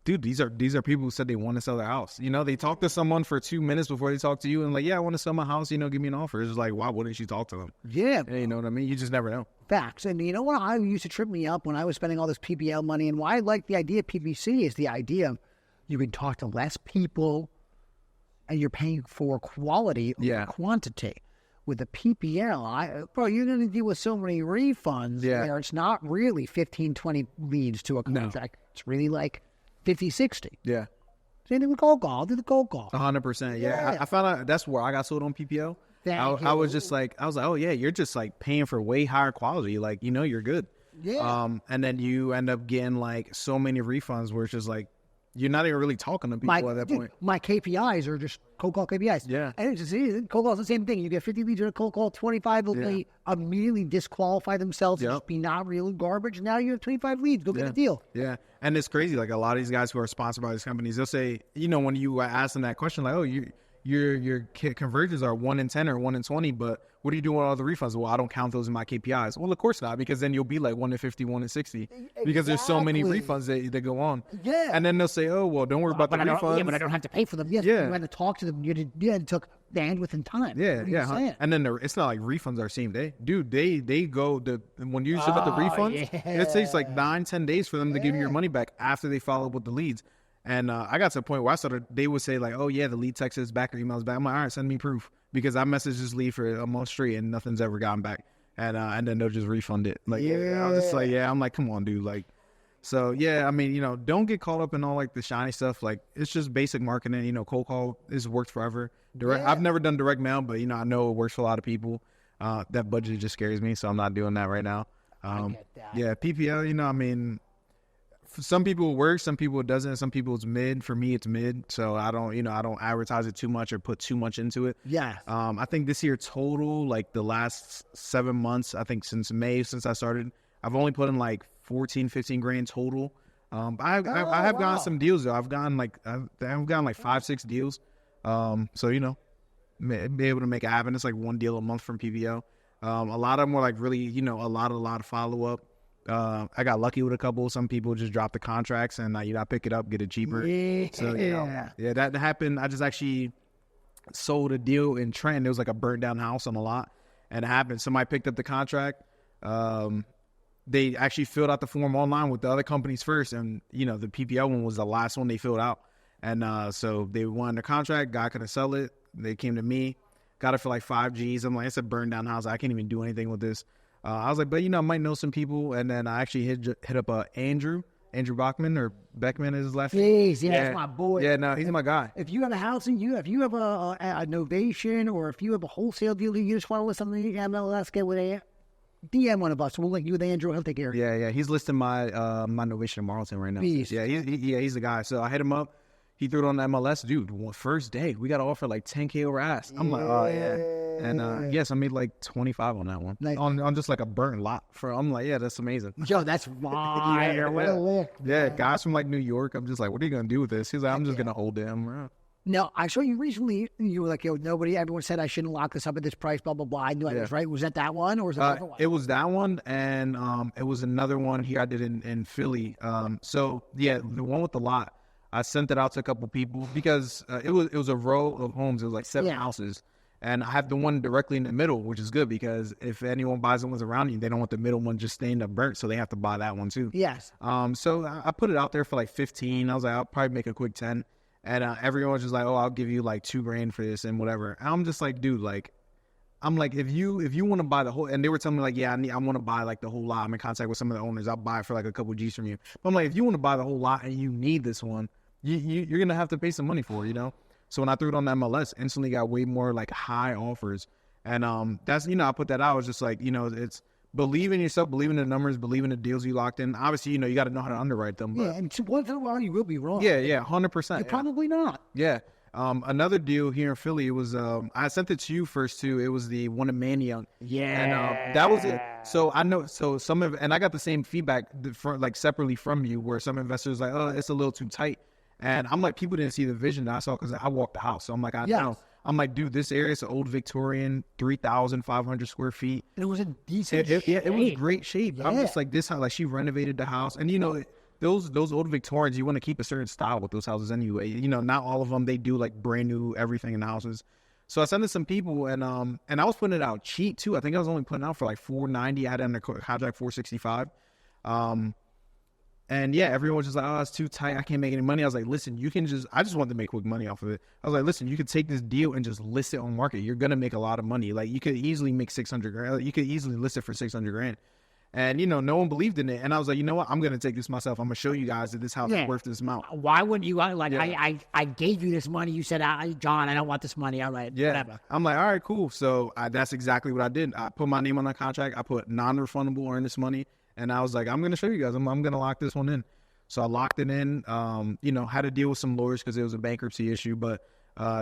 dude, these are people who said they want to sell their house. They talk to someone for 2 minutes before they talk to you, and like, yeah, I want to sell my house. Give me an offer. It's like, why wouldn't you talk to them? Yeah, you know what I mean. You just never know. Facts. And you know what I used to trip me up when I was spending all this PPL money, and why I like the idea of PPC is the idea of you can talk to less people, and you're paying for quality over quantity. With the PPL, bro, you're going to deal with so many refunds. Where it's not really 15, 20 leads to a contract. No. It's really like 50, 60. Yeah. Same thing with cold call. I'll do the cold call. 100%. Yeah. I found out that's where I got sold on PPL. I was just like, oh yeah, you're just like paying for way higher quality. Like, you're good. Yeah. And then you end up getting like so many refunds where it's just like, you're not even really talking to people at that point. My KPIs are just cold call KPIs. Yeah. And it's just, cold call is the same thing. You get 50 leads in a cold call, 25 will immediately disqualify themselves and just be not real garbage. Now you have 25 leads. Go get a deal. Yeah. And it's crazy. Like, a lot of these guys who are sponsored by these companies, they'll say, when you ask them that question, like, oh, your conversions are 1 in 10 or 1 in 20, but what are you doing with all the refunds? Well, I don't count those in my KPIs. Well, of course not, because then you'll be like 1 in 50, 1 in 60, because there's so many refunds that go on. Yeah. And then they'll say, oh, well, don't worry about the refunds. Yeah, but I don't have to pay for them. Yes, you had to talk to them. It took bandwidth and time. Yeah. And then it's not like refunds are same day. Dude, they go, when you submit the refunds, it takes like 9-10 days for them to give you your money back after they follow up with the leads. And I got to a point where they would say like, oh yeah, the lead text is back or email's back. I'm like, all right, send me proof, because I messaged this lead for a month straight and nothing's ever gotten back. And then they'll just refund it. Like, I'm just like, I'm like, come on, dude. Like, So yeah, I mean, don't get caught up in all like the shiny stuff. Like it's just basic marketing. Cold call has worked forever. I've never done direct mail, but I know it works for a lot of people. That budget just scares me, so I'm not doing that right now. I get that. Yeah, PPL. I mean, for some people it works, some people it doesn't. Some people it's mid. For me, it's mid. So I don't, I don't advertise it too much or put too much into it. Yeah. I think this year total, like the last 7 months, I think since May, since I started, I've only put in like 14, 15 grand total. I have gotten some deals though. I've gotten like 5-6 deals. So be able to make it happen. It's like one deal a month from PPO. A lot of them were like really, a lot of follow up. I got lucky with a couple. Some people just drop the contracts and I pick it up, get it cheaper. Yeah. So that happened. I just actually sold a deal in Trenton. It was like a burnt down house on a lot, and it happened. Somebody picked up the contract. They actually filled out the form online with the other companies first, and the PPL one was the last one they filled out. And so they won the contract. Guy couldn't sell it. They came to me, got it for like 5 G's. I'm like, it's a burned down house. I can't even do anything with this. I was like, but I might know some people. And then I actually hit up Andrew Bachman, or Beckman is his last name. Jeez, yeah, that's my boy. Yeah, no, he's my guy. If you have a house and if you have a novation, or if you have a wholesale deal, you just want to list something in the MLS, get with a DM one of us. We'll link you with Andrew. He'll take care of it. Yeah. He's listing my novation in Marlton right now. Beast. Yeah, he's the guy. So I hit him up. He threw it on the MLS. Dude, first day, we got to offer like 10K over ask. I'm like, oh, yeah. And yes, I made like 25 on that one. Nice. On just like a burnt lot. I'm like, yeah, that's amazing. Yo, that's fire. What a lick. Yeah, guys from like New York, I'm just like, what are you going to do with this? He's like, I'm just going to hold him. Now, I saw you recently, you were like, everyone said I shouldn't lock this up at this price, blah, blah, blah. I knew I was right. Was that one, or was it another one? It was that one, and it was another one here I did in Philly. So, yeah, the one with the lot, I sent it out to a couple people because it was a row of homes. It was like 7 houses. And I have the one directly in the middle, which is good because if anyone buys the ones around you, they don't want the middle one just staying up burnt, so they have to buy that one too. Yes. So I put it out there for like 15. I was like, I'll probably make a quick 10. And everyone was just like, oh, I'll give you like $2,000 for this and whatever. And I'm just like, dude, like, I'm like, if you want to buy the whole, and they were telling me like, yeah, I want to buy like the whole lot. I'm in contact with some of the owners. I'll buy it for like a couple G's from you. But I'm like, if you want to buy the whole lot and you need this one, you're going to have to pay some money for it, So when I threw it on the MLS, instantly got way more like high offers. And that's, I put that out. I was just like, it's believe in yourself, believe in the numbers, believe in the deals you locked in. Obviously, you got to know how to underwrite them. But, yeah, and once in a while you will be wrong. Yeah, 100%. You're probably not. Yeah. Another deal here in Philly, it was, I sent it to you first too. It was the one in Manioc. Yeah. And that was it. So I know, and I got the same feedback like separately from you, where some investors like, oh, it's a little too tight. And I'm like, people didn't see the vision that I saw because I walked the house. So I'm like, I know. I'm like, dude, this area is an old Victorian, 3,500 square feet. And it was a decent shape. Yeah, it was great shape. Yeah. I'm just like, this house, like she renovated the house. And those old Victorians, you want to keep a certain style with those houses anyway. Not all of them, they do like brand new everything in the houses. So I sent it to some people, and I was putting it out cheap too. I think I was only putting it out for like $490. I had it under contract $465. And yeah, everyone was just like, oh, it's too tight. I can't make any money. I was like, listen, I just wanted to make quick money off of it. I was like, listen, you could take this deal and just list it on market. You're going to make a lot of money. Like you could easily make $600,000. You could easily list it for $600,000. And, no one believed in it. And I was like, you know what? I'm going to take this myself. I'm going to show you guys that this house is worth this amount. Why wouldn't you? I gave you this money. You said, John, I don't want this money. All right. Yeah. Whatever. I'm like, all right, cool. So that's exactly what I did. I put my name on that contract. I put non-refundable earnest money. And I was like, I'm going to show you guys. I'm going to lock this one in. So I locked it in, had to deal with some lawyers because it was a bankruptcy issue, but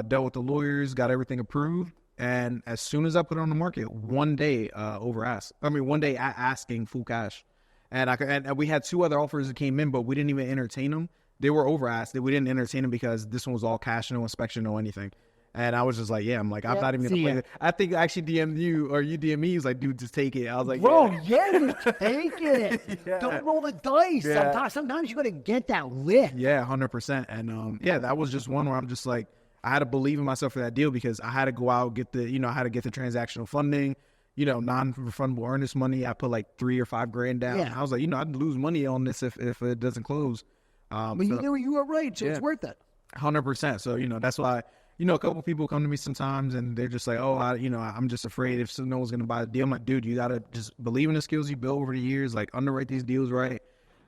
dealt with the lawyers, got everything approved. And as soon as I put it on the market, one day asking full cash. And we had 2 other offers that came in, but we didn't even entertain them. They were over asked. We didn't entertain them because this one was all cash, no inspection, no anything. And I was just like, I'm not even going to play it. I think I actually DM'd you, or you DM'd me. He was like, dude, just take it. I was like, bro, take it. Yeah. Don't roll the dice. Yeah. Sometimes you got to get that lift. Yeah, 100%. And that was just one where I'm just like, I had to believe in myself for that deal because I had to go out, I had to get the transactional funding, non-refundable earnest money. I put like $3,000 or $5,000 down. Yeah. I was like, I'd lose money on this if it doesn't close. But you knew you were right, so it's worth it. 100%. So, that's why, a couple people come to me sometimes and they're just like, oh, I'm just afraid if no one's going to buy the deal. I'm like, dude, you got to just believe in the skills you built over the years, like underwrite these deals right.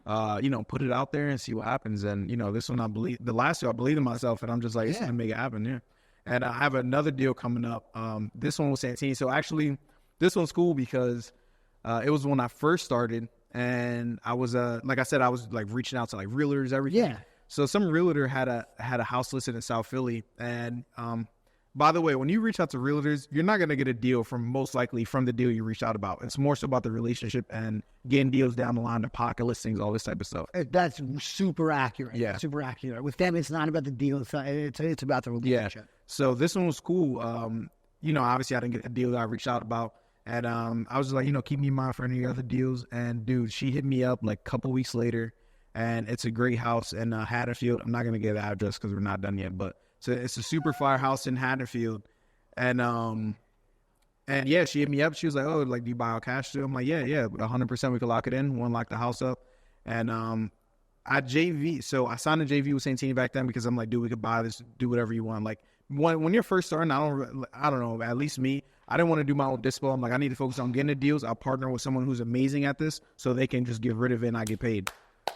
put it out there and see what happens. And, this one the last two, I believe in myself, and I'm just like, it's going to make it happen. Yeah. And I have another deal coming up. This one was Santini. So actually this one's cool because, it was when I first started, and I was, like I said, I was like reaching out to like realtors, everything. Yeah. So some realtor had a house listed in South Philly. And, by the way, when you reach out to realtors, you're not going to get a deal most likely from the deal you reached out about. It's more so about the relationship and getting deals down the line, the pocket listings, all this type of stuff. That's super accurate. Yeah. Super accurate. With them, it's not about the deal. It's about the relationship. Yeah. So this one was cool. Obviously I didn't get a deal that I reached out about. And I was just like, keep me in mind for any other deals. And dude, she hit me up like a couple weeks later, and it's a great house in Haddonfield. I'm not going to get the address because we're not done yet, but so it's a super fire house in Haddonfield. And yeah, she hit me up. She was like, oh, like, do you buy all cash too? I'm like, yeah, 100% we could lock it in. Want to lock the house up. And I JV. So I signed a JV with Santini back then because I'm like, dude, we could buy this, do whatever you want. Like when you're first starting, I don't know, at least me, I didn't want to do my own dispo. I'm like, I need to focus on getting the deals. I'll partner with someone who's amazing at this so they can just get rid of it and I get paid.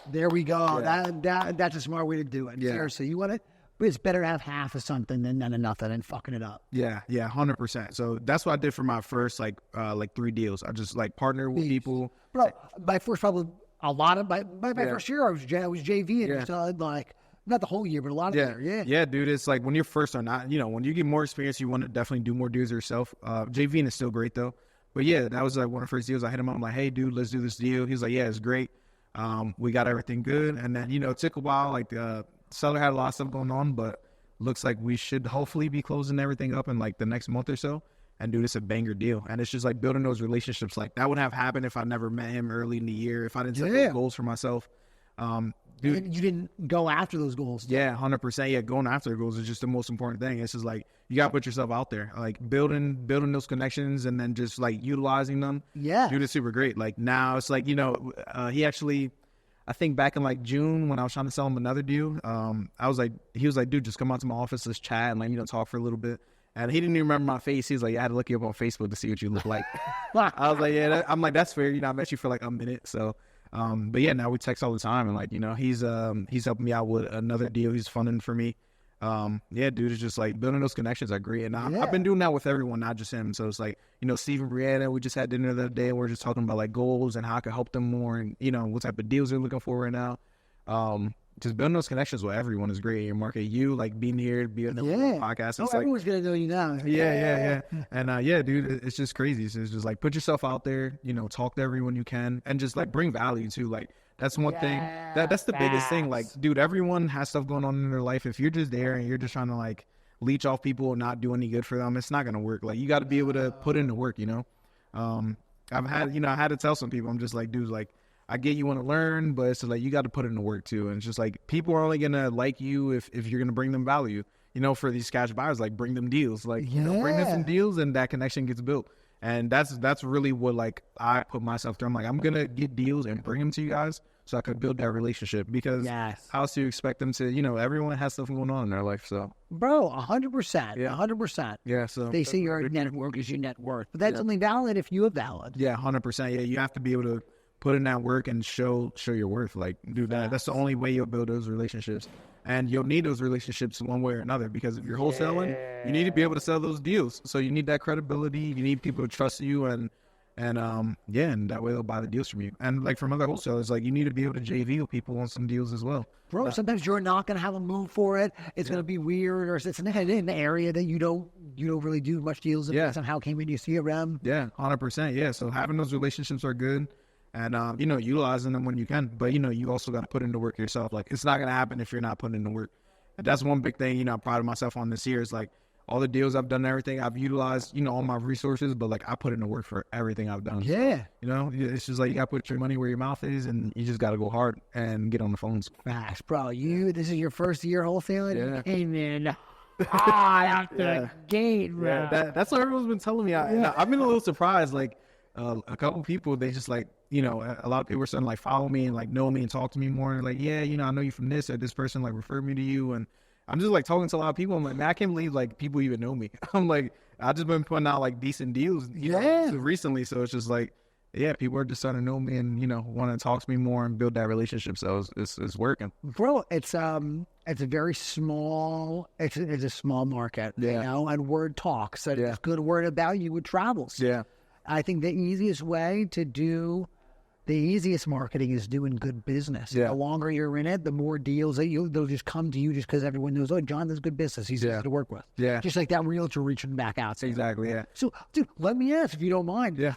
There we go. Yeah. That's a smart way to do it. Yeah. Seriously, you want it? But it's better to have half of something than none of nothing and fucking it up. Yeah, 100%. So that's what I did for my first like 3 deals. I just like partnered with people. Bro, my first probably a lot of my first year I was JV and just like not the whole year, but a lot of the year. Yeah, dude. It's like when you're first or not, when you get more experience, you want to definitely do more deals yourself. JVing is still great though. But yeah, that was like one of the first deals. I hit him up. I'm like, hey, dude, let's do this deal. He's like, yeah, it's great. We got everything good. And then, it took a while. Like the seller had a lot of stuff going on, but looks like we should hopefully be closing everything up in like the next month or so. And dude, it's a banger deal. And it's just like building those relationships. Like that would have happened if I never met him early in the year, if I didn't set those goals for myself. Dude, you didn't go after those goals. Yeah, 100%. Yeah, going after the goals is just the most important thing. It's just like you got to put yourself out there, like building those connections and then just like utilizing them. Yeah, dude, it's super great. Like now it's like he actually, I think back in like June when I was trying to sell him another deal, he was like, dude, just come out to my office, let's chat and like talk for a little bit. And he didn't even remember my face. He's like, I had to look you up on Facebook to see what you look like. I was like, yeah, I'm like, that's fair. I met you for like a minute, so. But yeah, now we text all the time and like, he's helping me out with another deal. He's funding for me. Yeah, dude, it's just like building those connections are great. And I've been doing that with everyone, not just him. So it's like, Steve and Brianna, we just had dinner the other day and we're just talking about like goals and how I can help them more and, what type of deals they're looking for right now. Just building those connections with everyone is great in your market. You like being here, being on the podcast. Oh, everyone's going to know you now. Yeah. And yeah, dude, it's just crazy. So it's just like put yourself out there, talk to everyone you can and just like bring value too. Like that's one thing that's the biggest thing. Like, dude, everyone has stuff going on in their life. If you're just there and you're just trying to like leech off people and not do any good for them, it's not going to work. Like you got to be able to put in the work, I've had, I had to tell some people, I'm just like, dude, like, I get you want to learn, but it's like you got to put in the work too. And it's just like people are only going to like you if you're going to bring them value. For these cash buyers, like bring them deals. Like, bring them some deals and that connection gets built. And that's really what like I put myself through. I'm like, I'm going to get deals and bring them to you guys so I could build that relationship because how else do you expect them to, everyone has stuff going on in their life. So, bro, 100%, 100%. Yeah. So they say your network is your net worth, but that's only valid if you are valid. Yeah. 100%. Yeah. You have to be able to put in that work and show your worth. Like, do that. That's the only way you'll build those relationships. And you'll need those relationships one way or another because if you're wholesaling, you need to be able to sell those deals. So you need that credibility. You need people to trust you and that way they'll buy the deals from you. And like from other wholesalers, like you need to be able to JV with people on some deals as well. Bro, sometimes you're not going to have a move for it. It's going to be weird or it's in an area that you don't really do much deals in based on how came in you see around. Yeah, 100%. Yeah. So having those relationships are good. And, utilizing them when you can. But, you also got to put in the work yourself. Like, it's not going to happen if you're not putting in the work. And that's one big thing, I'm proud of myself on this year is, like, all the deals I've done and everything, I've utilized, all my resources. But, like, I put in the work for everything I've done. Yeah. It's just, like, you got to put your money where your mouth is. And you just got to go hard and get on the phones. Facts, bro. This is your first year wholesaling? Yeah. Came in hot out the gate, bro. Yeah, that's what everyone's been telling me. I've been a little surprised. Like, a couple people, they just, like, a lot of people are starting to like follow me and like know me and talk to me more. And like, I know you from this or this person like referred me to you. And I'm just like talking to a lot of people. I'm like, man, I can't believe like people even know me. I'm like, I just been putting out like decent deals, recently. So it's just like, yeah, people are just starting to know me and, you know, want to talk to me more and build that relationship. So it's working. Bro, it's a very small, it's a small market, you know, and word talks. So it's good word about you, it travels. Yeah. I think the easiest way to do the easiest marketing is doing good business. Yeah. The longer you're in it, the more deals that they'll just come to you just because everyone knows, oh, John does good business. He's easy to work with. Yeah. Just like that realtor reaching back out. To Exactly. you. Yeah. So, dude, let me ask, if you don't mind. Yeah.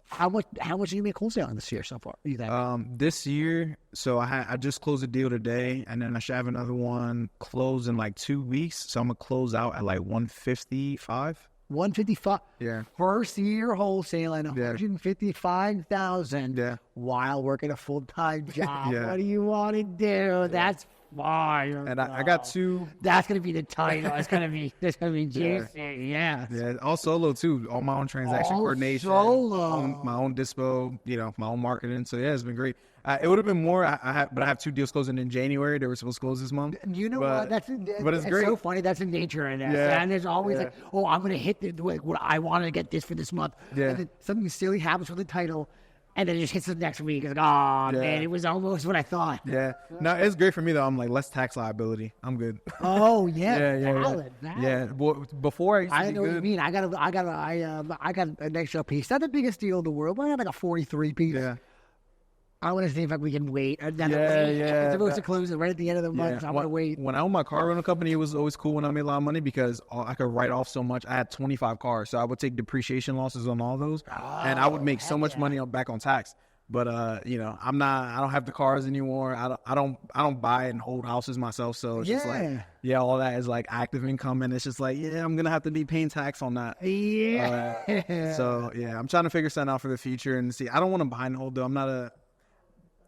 How much did you make wholesaling this year so far? You think? This year, so I just closed a deal today, and then I should have another one closed in like 2 weeks. So I'm gonna close out at like 155. 155. Yeah. First year wholesaling, 155,000. Yeah. While working a full-time job. Yeah. What do you want to do? That's fire. And I got two. That's gonna be the title. It's gonna be juicy. Yeah. Yeah, all solo too. All my own transaction All coordination, solo. my own dispo, you know, my own marketing. So yeah, it's been great. It would have been more. But I have two deals closing in January. They were supposed to close this month. You know but, what? But it's great. So funny. That's the nature of it. Yeah. And there's always like, oh, I'm gonna hit what I want to get this for this month. Yeah. And then something silly happens with the title, and then it just hits the next week. It's like, oh man, it was almost what I thought. Yeah. No, it's great for me though. I'm like less tax liability. I'm good. Oh yeah. Valid. Yeah. Well, before I know what you mean. I got an extra piece. Not the biggest deal in the world, but I got like a 43 piece. Yeah. I want to see if we can wait. Yeah. It's supposed to close it right at the end of the month. So I want to wait. When I owned my car rental company, it was always cool when I made a lot of money because I could write off so much. I had 25 cars, so I would take depreciation losses on all those, and I would make so much money back on tax. But you know, I don't have the cars anymore. I don't buy and hold houses myself, so it's just like all that is like active income, and it's just like I'm gonna have to be paying tax on that. So I'm trying to figure something out for the future and see. I don't want to buy and hold though.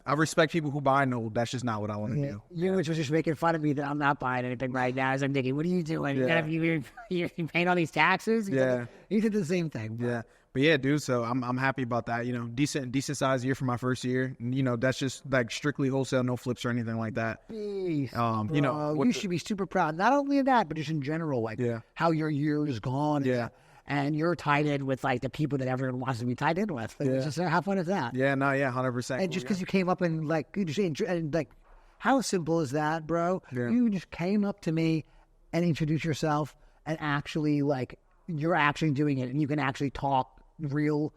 I respect people who buy and hold. That's just not what I want to do. You was just making fun of me that I'm not buying anything right now. As I'm thinking, what are you doing? You're paying all these taxes? You did the same thing. Yeah. But yeah, dude, so I'm happy about that. You know, decent size year for my first year. And, you know, that's just like strictly wholesale, no flips or anything like that. Beast, you know, you should be super proud. Not only of that, but just in general, like how your year is gone. Yeah. And you're tied in with like the people that everyone wants to be tied in with. Like, just how fun is that? Yeah, no, 100%. And just because you came up and like, and like, how simple is that, bro? Yeah. You just came up to me and introduced yourself, and actually like you're actually doing it, and you can actually talk real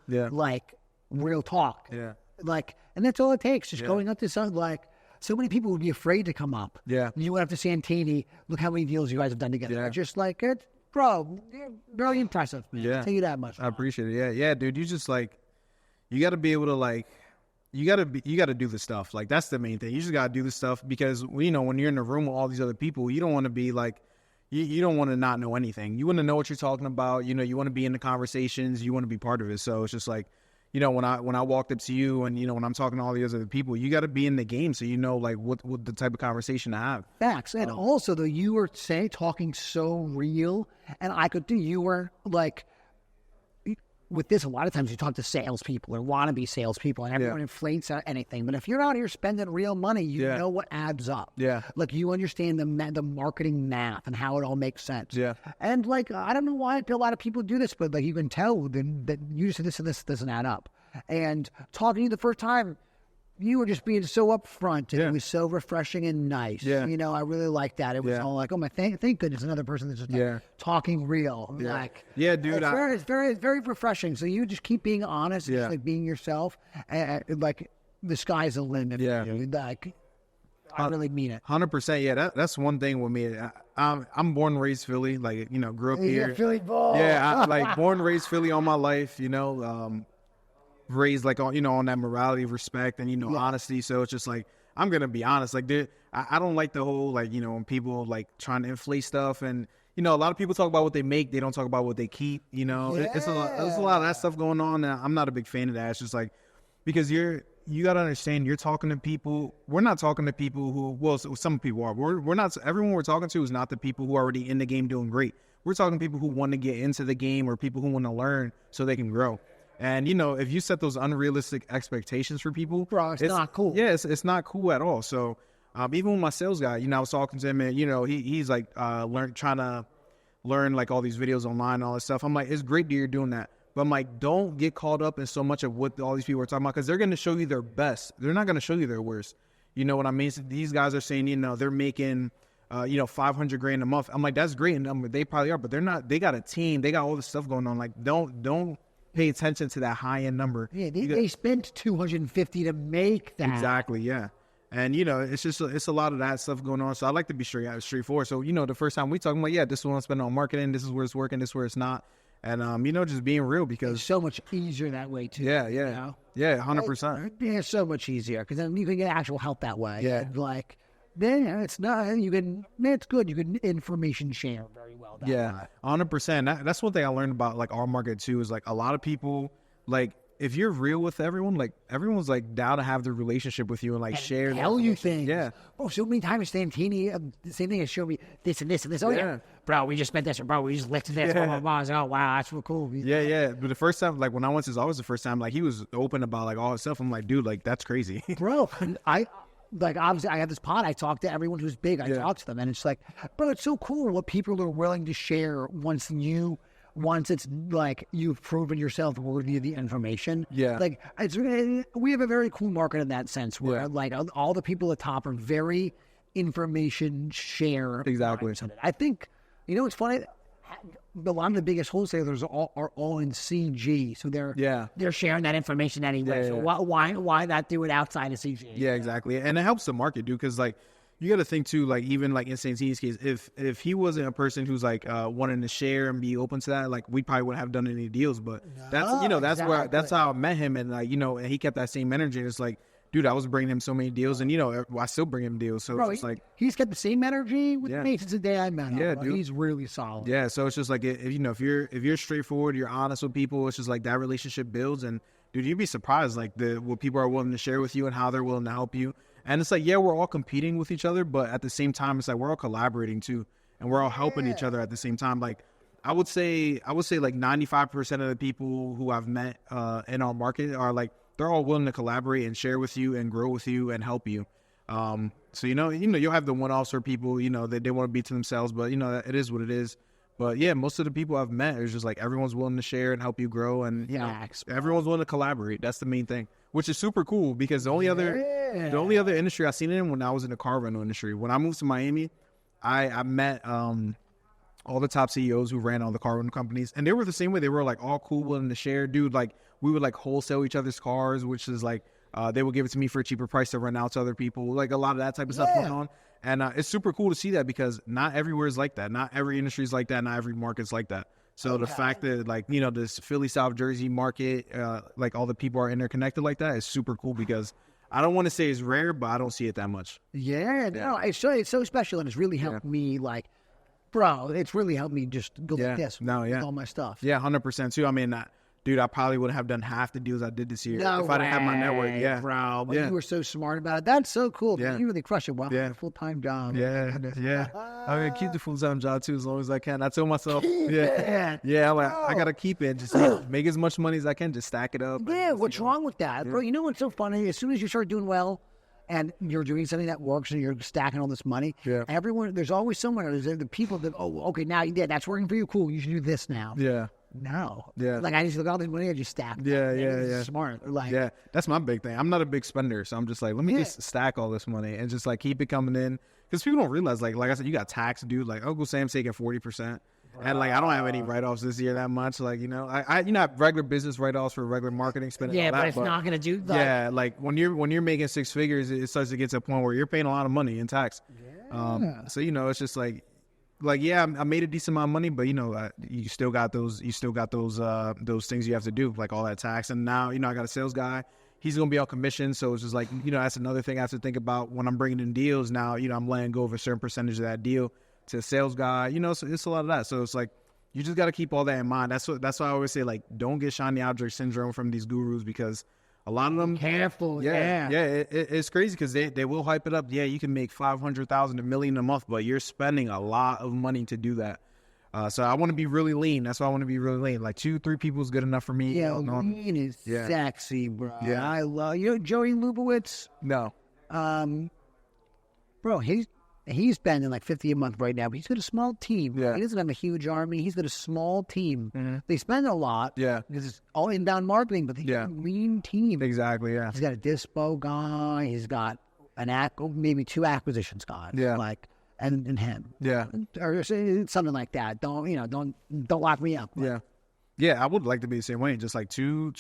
talk. Yeah. Like, and that's all it takes. Just going up to something like. So many people would be afraid to come up. Yeah. You went up to Santini. Look how many deals you guys have done together. Yeah. Just like it. Bro, you're very impressive, man. Yeah. I'll tell you that much. I appreciate it. Yeah, dude. You just like, you got to be able to like, you got to do the stuff. Like, that's the main thing. You just got to do the stuff because, you know, when you're in the room with all these other people, you don't want to be like, you don't want to not know anything. You want to know what you're talking about. You know, you want to be in the conversations. You want to be part of it. So it's just like, you know, when I walked up to you and, you know, when I'm talking to all the other people, you got to be in the game so you know, like, what the type of conversation to have. Facts. And also, though, you were, talking so real, and I could do, you were, like, with this, a lot of times you talk to salespeople or wannabe salespeople, and everyone inflates anything. But if you're out here spending real money, you know what adds up. Yeah. Like, you understand the marketing math and how it all makes sense. Yeah. And, like, I don't know why a lot of people do this, but, like, you can tell that you just this and this doesn't add up. And talking to you the first time, you were just being so upfront, and it was so refreshing and nice. Yeah. You know, I really liked that. It was all like, oh my, thank goodness, another person that's just like, talking real. Yeah. Like, dude. It's very refreshing. So you just keep being honest, just like being yourself, and like the sky's the limit. Yeah. Like, I really mean it. 100%. Yeah, that's one thing with me. I'm born and raised Philly. Like, you know, grew up here. Yeah, Philly ball. Yeah, like born and raised Philly all my life. You know, raised like on, you know, on that morality of respect and, you know, honesty. So it's just like, I'm gonna be honest. Like, I don't like the whole, like, you know, when people like trying to inflate stuff, and, you know, a lot of people talk about what they make, they don't talk about what they keep. You know, there's a lot of that stuff going on, and I'm not a big fan of that. It's just like, because you got to understand, you're talking to people. We're not talking to people who, well, some people are. We're not. Everyone we're talking to is not the people who are already in the game doing great. We're talking to people who want to get into the game, or people who want to learn so they can grow. And, you know, if you set those unrealistic expectations for people, bro, it's not cool. Yeah, it's not cool at all. So even with my sales guy, you know, I was talking to him, and, you know, he's like trying to learn like all these videos online and all this stuff. I'm like, it's great that you're doing that, But I'm like, don't get caught up in so much of what all these people are talking about, because they're going to show you their best. They're not going to show you their worst. You know what I mean? So these guys are saying, they're making, $500,000 a month. I'm like, that's great. And they probably are, but they're not. They got a team. They got all this stuff going on. Like, don't pay attention to that high end number. Yeah, they spent $250 to make that. Exactly. Yeah. And, it's a lot of that stuff going on. So I like to be straightforward. So, the first time we talking about, this is what I'm spending on marketing. This is where it's working. This is where it's not. And, just being real, because it's so much easier that way too. Yeah. Yeah, 100%. Yeah, it's so much easier, because then you can get actual help that way. Yeah. And it's not, it's good. You can information share very well. That way. 100%. That's one thing I learned about like our market too, is like a lot of people, like, if you're real with everyone, like everyone's like down to have the relationship with you and like share. Tell you things. Yeah. Bro, so many times Santini, the same thing has shown me this and this and this. Oh yeah. Bro, we just spent this. Bro, we just lifted this. Blah, blah, blah. I was like, oh wow, that's real cool. Yeah. But the first time, like when I went to his office the first time, like he was open about like all his stuff. I'm like, dude, like that's crazy. Bro, obviously I have this pod. I talk to everyone who's big. I talk to them, and it's like, bro, it's so cool what people are willing to share once it's like you've proven yourself worthy of the information. Yeah. Like we have a very cool market in that sense, where like all the people at top are very information share. Exactly. I think, it's funny. A lot of the biggest wholesalers are all in CG, so they're sharing that information anyway. So why not do it outside of CG? Yeah, exactly. And it helps the market, dude, because like you got to think too, like even like in Santini's case, if he wasn't a person who's like wanting to share and be open to that, like we probably wouldn't have done any deals. But that's how I met him, and like and he kept that same energy. And it's like, dude, I was bringing him so many deals, and I still bring him deals. So it's like he's got the same energy with me since the day I met him. Yeah, dude. He's really solid. Yeah, so it's just like if you're straightforward, you're honest with people, it's just like that relationship builds. And dude, you'd be surprised like what people are willing to share with you and how they're willing to help you. And it's like, we're all competing with each other, but at the same time, it's like we're all collaborating too, and we're all helping each other at the same time. Like I would say like 95% of the people who I've met in our market are like, they're all willing to collaborate and share with you and grow with you and help you. So you'll have the one-offs where people they want to be to themselves, but it is what it is. But yeah, most of the people I've met is just like everyone's willing to share and help you grow, and everyone's willing to collaborate. That's the main thing, which is super cool, because the only other industry I seen it in when I was in the car rental industry. When I moved to Miami, I met all the top CEOs who ran all the car rental companies, and they were the same way. They were like all cool, willing to share. Dude, like we would like wholesale each other's cars, which is like they would give it to me for a cheaper price to rent out to other people. Like a lot of that type of stuff going on. And it's super cool to see that, because not everywhere is like that. Not every industry is like that. Not every market's like that. So the fact that like, this Philly, South Jersey market, like all the people are interconnected like that is super cool, because I don't want to say it's rare, but I don't see it that much. Yeah. No, it's so special, and it's really helped me like, bro, it's really helped me just go like this with all my stuff. Yeah, 100% too. I mean, dude, I probably wouldn't have done half the deals I did this year if I didn't have my network. Yeah, bro. But you were so smart about it. That's so cool. Yeah. You really crush it. Wow. Yeah. Full-time job. Yeah. I'm going to keep the full-time job too as long as I can. I told myself, I'm like, I got to keep it. Just make as much money as I can. Just stack it up. Yeah, what's wrong with that? Bro, you know what's so funny? As soon as you start doing well, and you're doing something that works, and you're stacking all this money, there's always someone, there's the people that, okay, now that's working for you, cool, you should do this now. Yeah. No. Yeah. Like, I just look at all this money, I just stack. Yeah. Smart. Like, that's my big thing. I'm not a big spender, so I'm just like, let me just stack all this money and just like keep it coming in. Because people don't realize, like I said, you got tax, dude. Like Uncle Sam's taking 40%. And like, I don't have any write-offs this year that much. Like, I have regular business write-offs for regular marketing spending. Yeah, all that, but it's not going to do that. Yeah, like when you're making six figures, it starts to get to a point where you're paying a lot of money in tax. Yeah. So it's just like I made a decent amount of money, but you still got those things you have to do, like all that tax. And now I got a sales guy. He's gonna be on commission, so it's just like that's another thing I have to think about when I'm bringing in deals. Now I'm letting go of a certain percentage of that deal to the sales guy. So it's a lot of that. So it's like you just got to keep all that in mind. That's why I always say, like, don't get shiny object syndrome from these gurus, because a lot of them careful. It's crazy because they will hype it up. Yeah, you can make $500,000 to $1 million a month, but you're spending a lot of money to do that. So I want to be really lean. That's why I want to be really lean. Like 2-3 people is good enough for me. Yeah, lean is sexy, bro. Yeah, I love Joey Lubowitz. No, bro, he's spending like $50 a month right now, but he's got a small team. Yeah. He doesn't have a huge army. He's got a small team. They spend a lot. Yeah. Because it's all inbound marketing, but he's got a lean team. Exactly, yeah. He's got a dispo guy. He's got maybe 2 acquisitions guys. Yeah. Like, and him. Yeah. Or something like that. Don't lock me up. Yeah. Yeah, I would like to be the same way. Just like two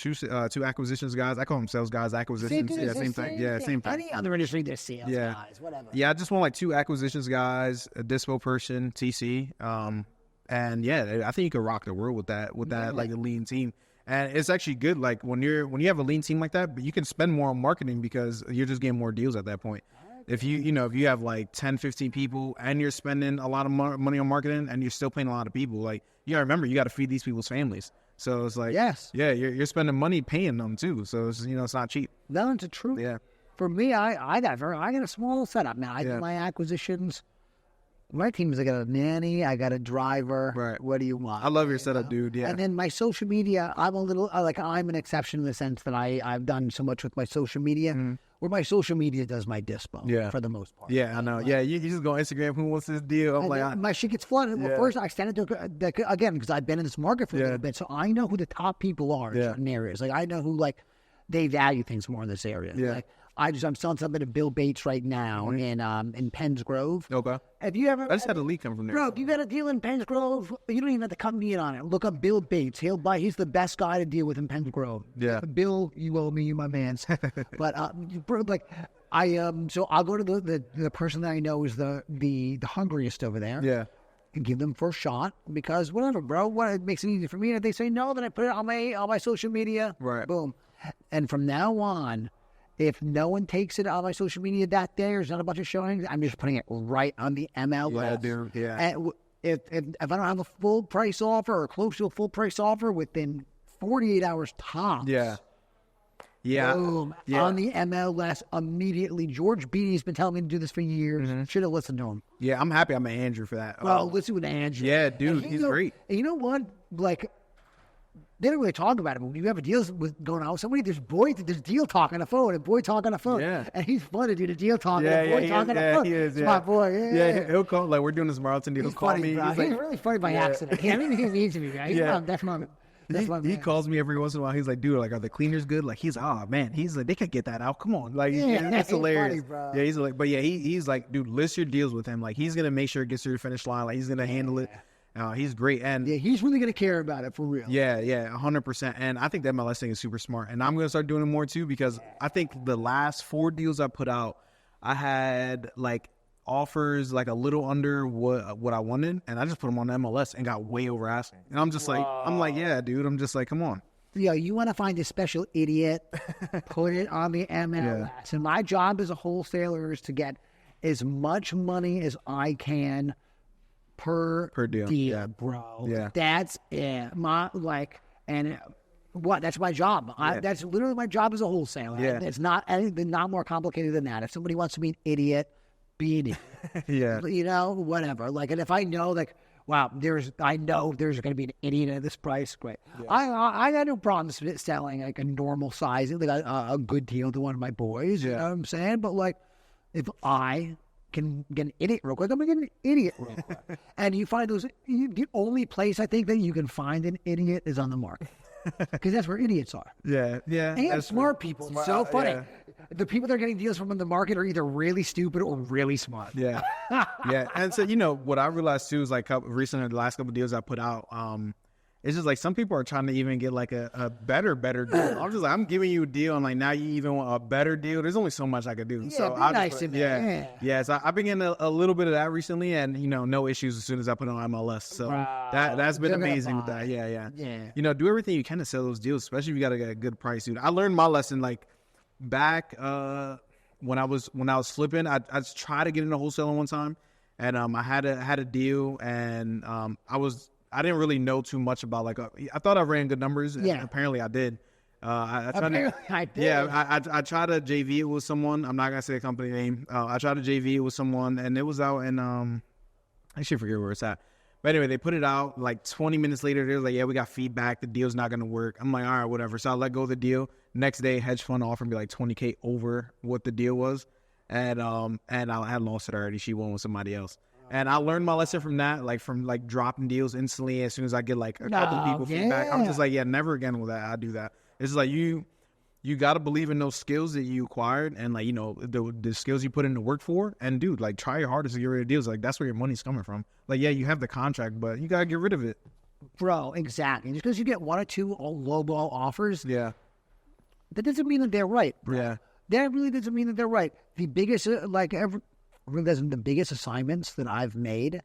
acquisitions guys. I call them sales guys, acquisitions. Same thing. Yeah, same thing. Any other industry, they're sales guys, whatever. Yeah, I just want like 2 acquisitions guys, a dispo person, TC. And yeah, I think you could rock the world with that like a lean team. And it's actually good. Like when you have a lean team like that, but you can spend more on marketing because you're just getting more deals at that point. If you have like 10, 15 people and you're spending a lot of money on marketing and you're still paying a lot of people, like you gotta remember you got to feed these people's families. So it's like, you're spending money paying them too. So it's, it's not cheap. No, it's true. Yeah. For me, I got a small setup now. I do my acquisitions. My team is I got a nanny, I got a driver. Right. What do you want? I love your setup, dude. Yeah. And then my social media, I'm an exception in the sense that I've done so much with my social media. Where my social media does my dispo for the most part. Yeah, I know. Yeah, you just go on Instagram, who wants this deal? I'm like, my shit gets flooded. Well, first I send it to, again, because I've been in this market for a little bit, so I know who the top people are in certain areas. Like, I know who, like, they value things more in this area. Yeah. Like, I'm selling something to Bill Bates right now in Penns Grove. Okay. Have you ever? I just had a lead come from there. Bro, if you got a deal in Penns Grove, you don't even have to come in on it. Look up Bill Bates. He's the best guy to deal with in Penns Grove. Yeah. Bill, you owe me, you my man. But bro, like so I'll go to the person that I know is the hungriest over there. Yeah. And give them first shot because whatever, bro. It makes it easy for me. And if they say no, then I put it on my social media. Right. Boom. And from now on, if no one takes it on my social media that day, or there's not a bunch of showings, I'm just putting it right on the MLS. Yeah, dude. Yeah. And if I don't have a full price offer or close to a full price offer within 48 hours tops. Yeah. Yeah. Boom. Yeah. On the MLS immediately. George Beatty's been telling me to do this for years. Should have listened to him. Yeah, I'm happy I'm an Andrew for that. Well, listen with Andrew. Yeah, dude, he's great. And you know what? Like, they don't really talk about it, but when you have a deal with going on with somebody, there's deal talk on the phone, and boy talk on the phone. Yeah. And he's fun to do the deal talk, Yeah, and boy yeah, talk on the phone. he is, It's my boy. Yeah. He'll call, like, we're doing this Marlton deal. He's He'll call funny, me. bro. He's like, really funny by accident. He means to be, right? Yeah. That's my he calls me every once in a while. He's like, dude, like, are the cleaners good? Like, he's man, he's like, they could get that out. Come on, like, that's hilarious. Funny, bro. Yeah, he's like, but yeah, he's like, dude, list your deals with him. Like, he's gonna make sure it gets to the finish line. Like, he's gonna handle it. He's great, and he's really gonna care about it for real. Yeah, 100%. And I think that MLS thing is super smart, and I'm gonna start doing it more too because I think the last 4 deals I put out, I had like offers like a little under what I wanted, and I just put them on the MLS and got way over asking. And I'm just like, yeah, dude. I'm just like, come on. Yeah, you want to find a special idiot, put it on the MLS. Yeah. And my job as a wholesaler is to get as much money as I can per deal, bro. Yeah, that's it. That's my job. That's literally my job as a wholesaler. Yeah, it's not anything, not more complicated than that. If somebody wants to be an idiot, be an idiot. Yeah, whatever. Like, and if I know, like, wow, I know there's going to be an idiot at this price. Great. Yeah. I got no problems selling like a normal size, like a good deal to one of my boys. You know what I'm saying? But like, if I can get an idiot real quick, I'm gonna get an idiot real quick. And you find the only place I think that you can find an idiot is on the market. Because that's where idiots are. Yeah. And smart people. It's so funny. Yeah. The people that are getting deals from the market are either really stupid or really smart. Yeah. Yeah. And so, what I realized too is like recently, the last couple of deals I put out, it's just like some people are trying to even get like a better deal. I'm just like, I'm giving you a deal, and like now you even want a better deal. There's only so much I could do. Yeah, so nice to me. Yeah. So I've been getting a little bit of that recently, and no issues as soon as I put it on MLS. So that's been amazing with that. Yeah. Do everything you can to sell those deals, especially if you got to get a good price, dude. I learned my lesson like back when I was flipping. I tried to get into wholesaling one time, and I had a deal, and I didn't really know too much about I thought I ran good numbers. And apparently I did. I did. Yeah, I tried to JV it with someone. I'm not gonna say the company name. I tried to JV it with someone, and it was out in I should forget where it's at. But anyway, they put it out like 20 minutes later. They're like, yeah, we got feedback. The deal's not gonna work. I'm like, all right, whatever. So I let go of the deal. Next day, hedge fund offered me like $20K over what the deal was. and I had lost it already. She won with somebody else. And I learned my lesson from that, like from like dropping deals instantly as soon as I get like a couple people feedback. I'm just like, yeah, never again will that I do that. It's like you got to believe in those skills that you acquired and like, you know, the skills you put into work for. And dude, like try your hardest to get rid of deals. Like that's where your money's coming from. Like, yeah, you have the contract, but you got to get rid of it. Bro, exactly. Just because you get one or two lowball offers, Yeah. that doesn't mean that they're right. Bro. Yeah. That really doesn't mean that they're right. The biggest, the biggest assignments that I've made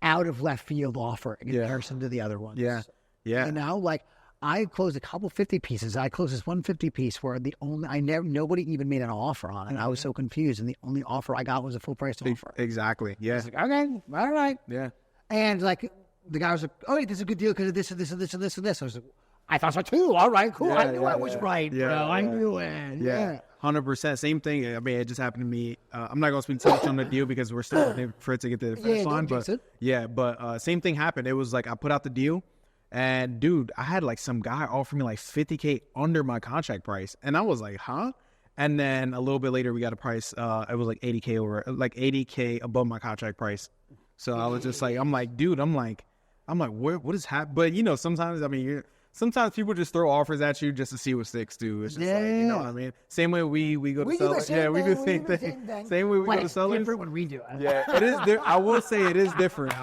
out of left field offer in comparison to the other ones. Yeah. Yeah. You know, like I closed a couple 50 pieces. I closed this 150 piece where nobody even made an offer on it. I was so confused, and the only offer I got was a full price offer. Exactly. Yeah. I was like, okay, all right. Yeah. And like the guy was like, oh, wait, this is a good deal because of this and this and this and this and this. I was like, I thought so too. All right, cool. I knew I was right, bro. I knew it. Yeah. 100%. Same thing. I mean, it just happened to me. I'm not going to speak too much on the deal because we're still waiting for it to get to the finish line. But same thing happened. It was like I put out the deal, and dude, I had like some guy offer me like $50K under my contract price, and I was like, huh? And then a little bit later, we got a price. It was like $80K above my contract price. So I was just like, I'm like, what is happening? But you know, sometimes, I mean, sometimes people just throw offers at you just to see what sticks too. It's just like, you know what I mean? Same way we go to sellers. Yeah, we do the same thing. Same way we go to sellers. It's different when we do it. Yeah, it is. I will say it is different.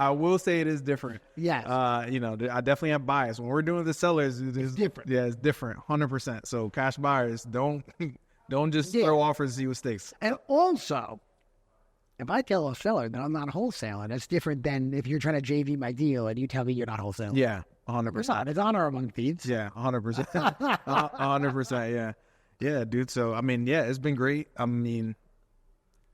Yes. You know, I definitely have bias. When we're doing the sellers, it's different. Yeah, it's different, 100%. So cash buyers, don't just throw offers to see what sticks. And also, if I tell a seller that I'm not wholesaling, that's different than if you're trying to JV my deal and you tell me you're not wholesaling. Yeah, 100%. It's honor among thieves. Yeah, 100%. 100%, yeah. Yeah, dude. So, I mean, yeah, it's been great. I mean,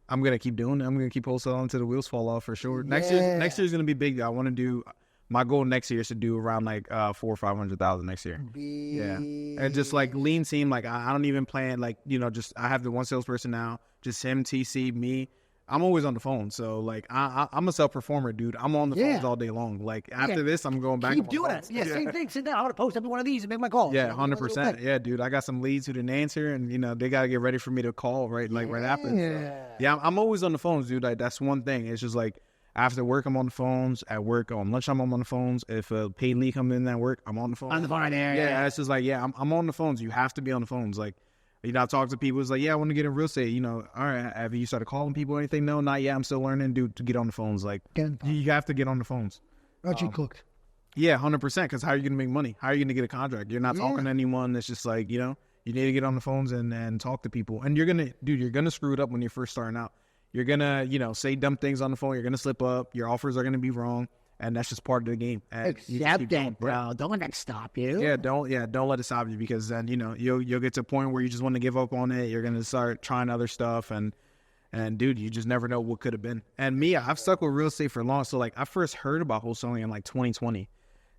I'm going to keep doing it. I'm going to keep wholesaling until the wheels fall off for sure. Next year's going to be big. I want to do, my goal next year is to do around like 400,000 or 500,000 next year. Yeah. And just like lean team, like I don't even plan, like, you know, just I have the one salesperson now, just him, TC, me. I'm always on the phone, so like I'm a self-performer, dude. I'm on the phones all day long. Like after this, I'm going back. Keep doing it. Yeah, same thing. Sit down. I'm gonna post every one of these and make my call. Yeah, 100%. Yeah, dude. I got some leads who didn't answer, and you know they gotta get ready for me to call right after. So, yeah, I'm always on the phones, dude. Like that's one thing. It's just like after work, I'm on the phones. At work, on lunchtime, I'm on the phones. If a paid lead comes in at work, I'm on the phone. On the phone there. Yeah, it's just like I'm on the phones. You have to be on the phones, like. You know, I talk to people. It's like, yeah, I want to get in real estate. You know, all right, have you started calling people or anything? No, not yet. I'm still learning, dude, to get on the phones. Like, you have to get on the phones. How'd you cook? Yeah, 100%. Because how are you going to make money? How are you going to get a contract? You're not talking to anyone. It's just like, you know, you need to get on the phones and talk to people. And you're going to screw it up when you're first starting out. You're going to, you know, say dumb things on the phone. You're going to slip up. Your offers are going to be wrong. And that's just part of the game. Accept that, bro. Don't let that stop you. Yeah, don't let it stop you because then, you know, you'll get to a point where you just want to give up on it. You're going to start trying other stuff. And dude, you just never know what could have been. And me, I've stuck with real estate for long. So, like, I first heard about wholesaling in, like, 2020.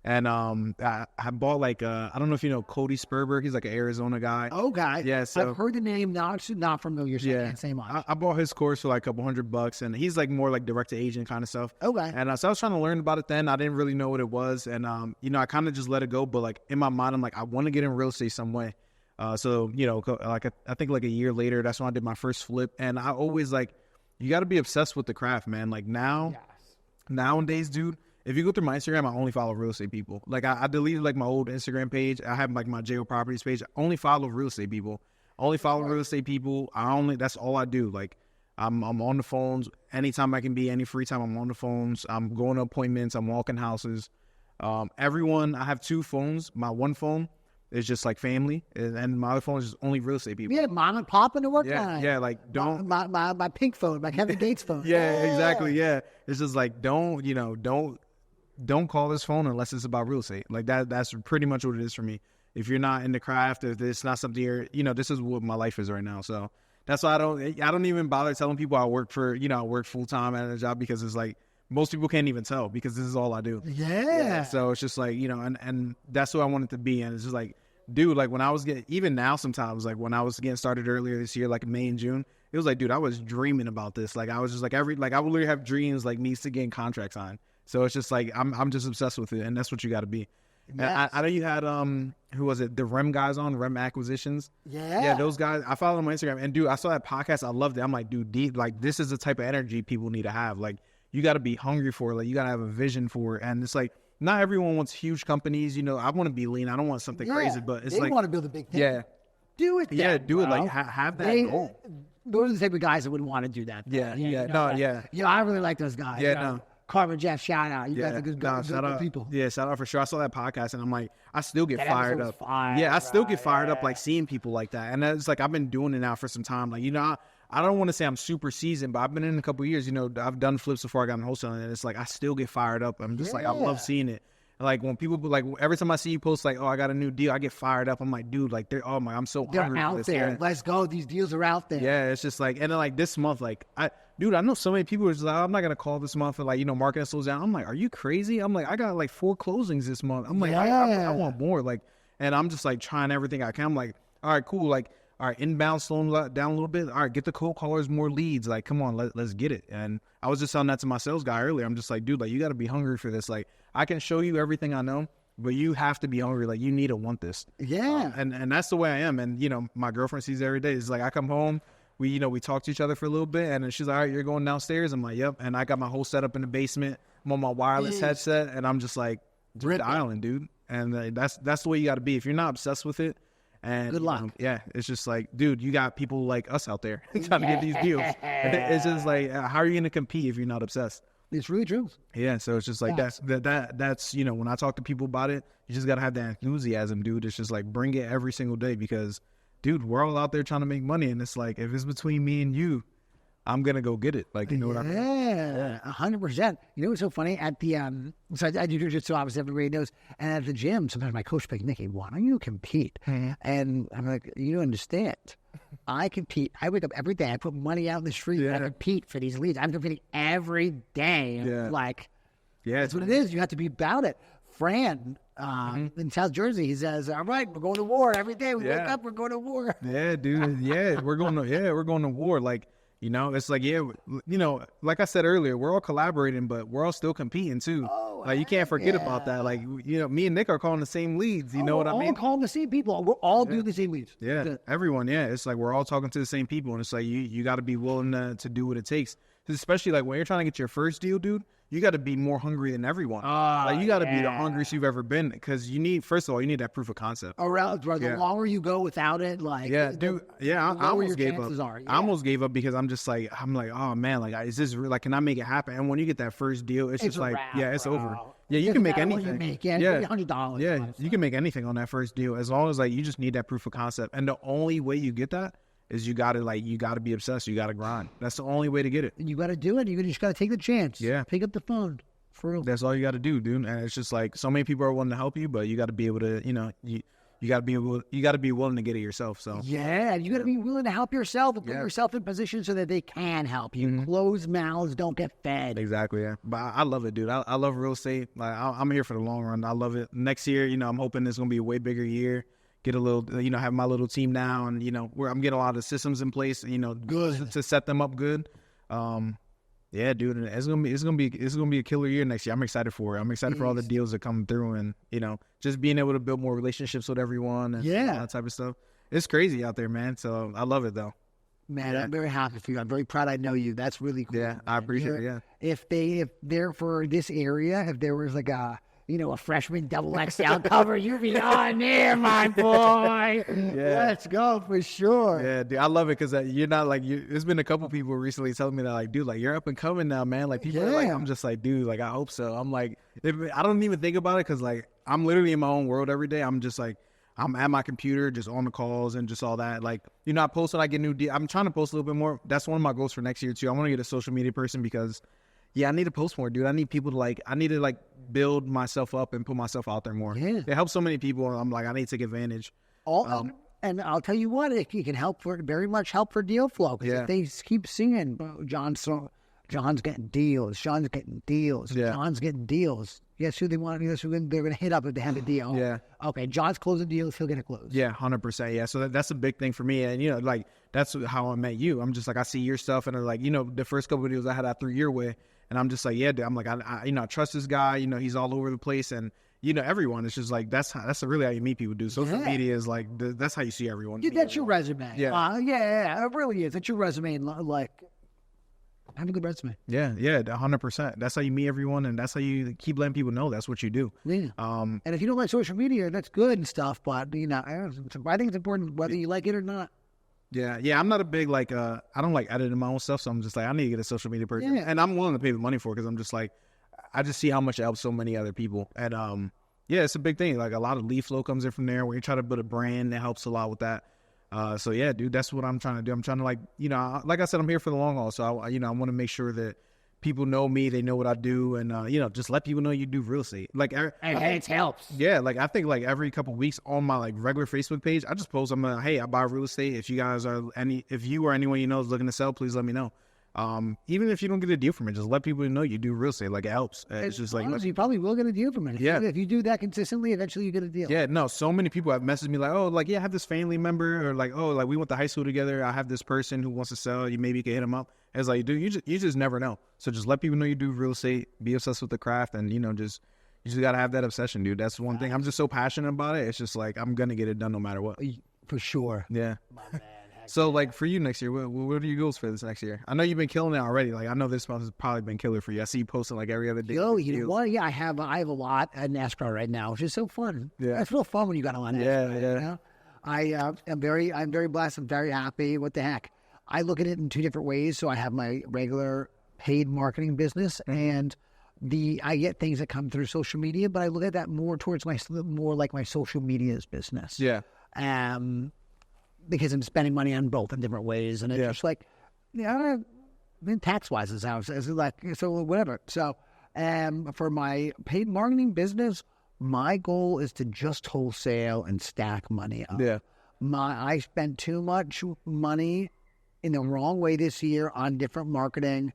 And I bought, like, I don't know if you know Cody Sperber. He's, like, an Arizona guy. Okay. Yeah, so I've heard the name. Not familiar. So I can't say much. I bought his course for, like, a couple $100, and he's, like, more, like, direct-to-agent kind of stuff. Okay. And so I was trying to learn about it then. I didn't really know what it was. And, you know, I kind of just let it go. But, like, in my mind, I'm like, I want to get in real estate some way. So, you know, like, I think, like, a year later, that's when I did my first flip. And I always, like, you got to be obsessed with the craft, man. Like, nowadays, dude, if you go through my Instagram, I only follow real estate people. Like, I deleted, like, my old Instagram page. I have, like, my JO Properties page. I only follow real estate people. That's all I do. Like, I'm on the phones. Anytime I can be, any free time, I'm on the phones. I'm going to appointments. I'm walking houses. I have two phones. My one phone is just, like, family. And my other phone is just only real estate people. Yeah, mom and pop in the work time. Yeah, like, don't. My pink phone, my Kevin Gates phone. Yeah, exactly, yeah. It's just, like, don't call this phone unless it's about real estate. Like that's pretty much what it is for me. If you're not in the craft, if it's not something this is what my life is right now. So that's why I don't even bother telling people I work full time at a job because it's like most people can't even tell because this is all I do. Yeah. So it's just like, and that's what I want it to be. And it's just like, dude, like when I was even now sometimes, like when I was getting started earlier this year, like May and June, it was like, dude, I was dreaming about this. Like I was just like I would literally have dreams like me to getting contracts on. So it's just like I'm just obsessed with it, and that's what you got to be. And I know you had who was it? The Rem guys on Rem Acquisitions. Yeah, those guys. I followed them on Instagram, and dude, I saw that podcast. I loved it. I'm like, dude, like this is the type of energy people need to have. Like you got to be hungry for it. Like you got to have a vision for it. And it's like not everyone wants huge companies. You know, I want to be lean. I don't want something crazy, but it's they like want to build a big thing. Yeah, do it. Yeah, then, do it. bro. Like have that goal. Those are the type of guys that would want to do that. Yeah. I really like those guys. Yeah, no. Carmen, Jeff, shout out. You guys are good shout out. people. Yeah, shout out for sure. I saw that podcast and I'm like, I still get fired up. I still get fired up like seeing people like that. And it's like I've been doing it now for some time. Like, you know, I don't want to say I'm super seasoned, but I've been in a couple of years. You know, I've done flips before I got in wholesaling, and it's like I still get fired up. I'm just like I love seeing it. Like when people like every time I see you post like, oh, I got a new deal, I get fired up. I'm like, dude, like I'm so they're hungry out for this. there. Yeah. Let's go. These deals are out there. Yeah, it's just like, and then like this month, like I know so many people are just like, I'm not gonna call this month and like, you know, marketing slows down. I'm like, are you crazy? I'm like, I got like 4 closings this month. I'm like, I want more. Like, and I'm just like trying everything I can. I'm like, all right, cool. Like, all right, inbound slowing down a little bit. All right, get the cold callers more leads. Like, come on, let's get it. And I was just telling that to my sales guy earlier. I'm just like, dude, like you got to be hungry for this. Like, I can show you everything I know, but you have to be hungry. Like, you need to want this. Yeah. And that's the way I am. And, you know, my girlfriend sees it every day. It's like I come home, we talk to each other for a little bit, and then she's like, all right, you're going downstairs. I'm like, yep. And I got my whole setup in the basement. I'm on my wireless headset, and I'm just like, dialing, dude. And that's the way you got to be. If you're not obsessed with it, and good luck. It's just like, dude, you got people like us out there trying to get these deals. It's just like, how are you going to compete if you're not obsessed? It's really true. Yeah, so it's just like that's you know, when I talk to people about it, you just gotta have that enthusiasm, dude. It's just like bring it every single day because, dude, we're all out there trying to make money, and it's like if it's between me and you, I'm gonna go get it. Like, you know what I mean? Yeah, 100%. You know what's so funny? At the so I do jiu-jitsu, obviously everybody knows, and at the gym, sometimes my coach like, Nicky, why don't you compete? And I'm like, you don't understand. I compete. I wake up every day. I put money out in the street. I compete for these leads. I'm competing every day. Like, that's what it is. You have to be about it. Fran in South Jersey, he says, all right, we're going to war every day. We wake up, we're going to war. Yeah, dude. Yeah, we're going to war. Like, you know, it's like, you know, like I said earlier, we're all collaborating, but we're all still competing too. Like, you can't forget about that. Like, you know, me and Nick are calling the same leads. You know what I mean? We're all calling the same people. We're all doing the same leads. Yeah, everyone. Yeah, it's like we're all talking to the same people, and it's like you got to be willing to do what it takes. Especially like when you're trying to get your first deal, dude. You got to be more hungry than everyone. Like you got to be the hungriest you've ever been because you need, first of all, you need that proof of concept. The longer you go without it, like dude. I almost gave up. I almost gave up because I'm like, oh man, like is this real? Like, can I make it happen? And when you get that first deal, it's just like, it's over. Yeah, you can make anything. $100. Yeah, you can make anything on that first deal as long as like you just need that proof of concept. And the only way you get that is you gotta be obsessed. You gotta grind. That's the only way to get it. You gotta do it. You just gotta take the chance. Yeah, pick up the phone. For real. That's all you gotta do, dude. And it's just like so many people are willing to help you, but you gotta be able to, you know, you gotta be willing to get it yourself. So yeah, you gotta be willing to help yourself and put yourself in position so that they can help you. Closed mouths don't get fed. Exactly. Yeah, but I love it, dude. I love real estate. Like I'm here for the long run. I love it. Next year, you know, I'm hoping it's gonna be a way bigger year. Get a little, you know, have my little team now, and you know, where I'm getting a lot of systems in place, you know, good to set them up good. Yeah, dude, it's gonna be a killer year next year. I'm excited for it. I'm excited for all the deals that come through, and you know, just being able to build more relationships with everyone, and all that type of stuff. It's crazy out there, man. So I love it though. Man, I'm very happy for you. I'm very proud I know you. That's really cool. Yeah, I appreciate it. Yeah. If they're for this area, if there was like a freshman XXL cover, you'd be on there, my boy. Let's go for sure. Yeah, dude, I love it because you're not like you. There's been a couple people recently telling me that, like, dude, like you're up and coming now, man. Like people are like, I'm just like, dude, like I hope so. I'm like, I don't even think about it because like I'm literally in my own world every day. I'm just like, I'm at my computer, just on the calls and just all that. Like, you know, I post when I get new deals. I'm trying to post a little bit more. That's one of my goals for next year too. I want to get a social media person because. Yeah, I need to post more, dude. I need people to I need to build myself up and put myself out there more. Yeah. It helps so many people. I'm like, I need to take advantage. And I'll tell you what, it can help very much help for deal flow. Because if they keep seeing, John's getting deals, Sean's getting deals, John's getting deals. Guess who they want? Guess who they're going to hit up if they have a deal? Yeah. Okay, John's closing deals, he'll get it closed. Yeah, 100%. Yeah, so that's a big thing for me. And, you know, like, that's how I met you. I'm just like, I see your stuff. And, like, you know, the first couple of deals I had after a year with, and I'm just like, yeah, dude. I'm like, I trust this guy. You know, he's all over the place. And, everyone. It's just like that's really how you meet people. Social media is like that's how you see everyone. That's your resume. Yeah. Yeah, it really is. That's your resume. Like, have a good resume. Yeah, 100%. That's how you meet everyone, and that's how you keep letting people know that's what you do. Yeah. And if you don't like social media, that's good and stuff. But I think it's important whether you like it or not. Yeah. I'm not a big I don't like editing my own stuff, so I'm just like I need to get a social media person, and I'm willing to pay the money for it because I'm just like I just see how much it helps so many other people, and it's a big thing. Like a lot of lead flow comes in from there. When you try to build a brand, that helps a lot with that. So yeah, dude, that's what I'm trying to do. I'm trying to like I said, I'm here for the long haul. So I want to make sure that people know me, they know what I do, and just let people know you do real estate. Like, it helps. Yeah, like I think like every couple of weeks on my like regular Facebook page, I just post, hey, I buy real estate. If you guys are if you or anyone you know is looking to sell, please let me know. Even if you don't get a deal from it, just let people know you do real estate. Like it helps. It's just like you probably will get a deal from it. If you do that consistently, eventually you get a deal. Yeah, no. So many people have messaged me like, oh, like I have this family member, or like, oh, like we went to high school together. I have this person who wants to sell. You maybe can hit them up. It's like, dude, you just never know. So just let people know you do real estate. Be obsessed with the craft, and you just gotta have that obsession, dude. That's one thing. I'm just so passionate about it. It's just like I'm gonna get it done no matter what. For sure. Yeah. My man. So, like, for you next year, what are your goals for this next year? I know you've been killing it already. Like, I know this month has probably been killer for you. I see you posting, like, every other day. Yo, you know what? Yeah, I have a lot at NASCAR right now, which is so fun. Yeah. It's real fun when you got a lot of NASCAR. Yeah. I'm very blessed. I'm very happy. What the heck? I look at it in two different ways. So I have my regular paid marketing business, and I get things that come through social media, but I look at that more towards more like my social media's business. Yeah. Because I'm spending money on both in different ways, and it's just like, tax wise, is how it's like, so whatever. So, for my paid marketing business, my goal is to just wholesale and stack money up. Yeah. I spent too much money in the wrong way this year on different marketing.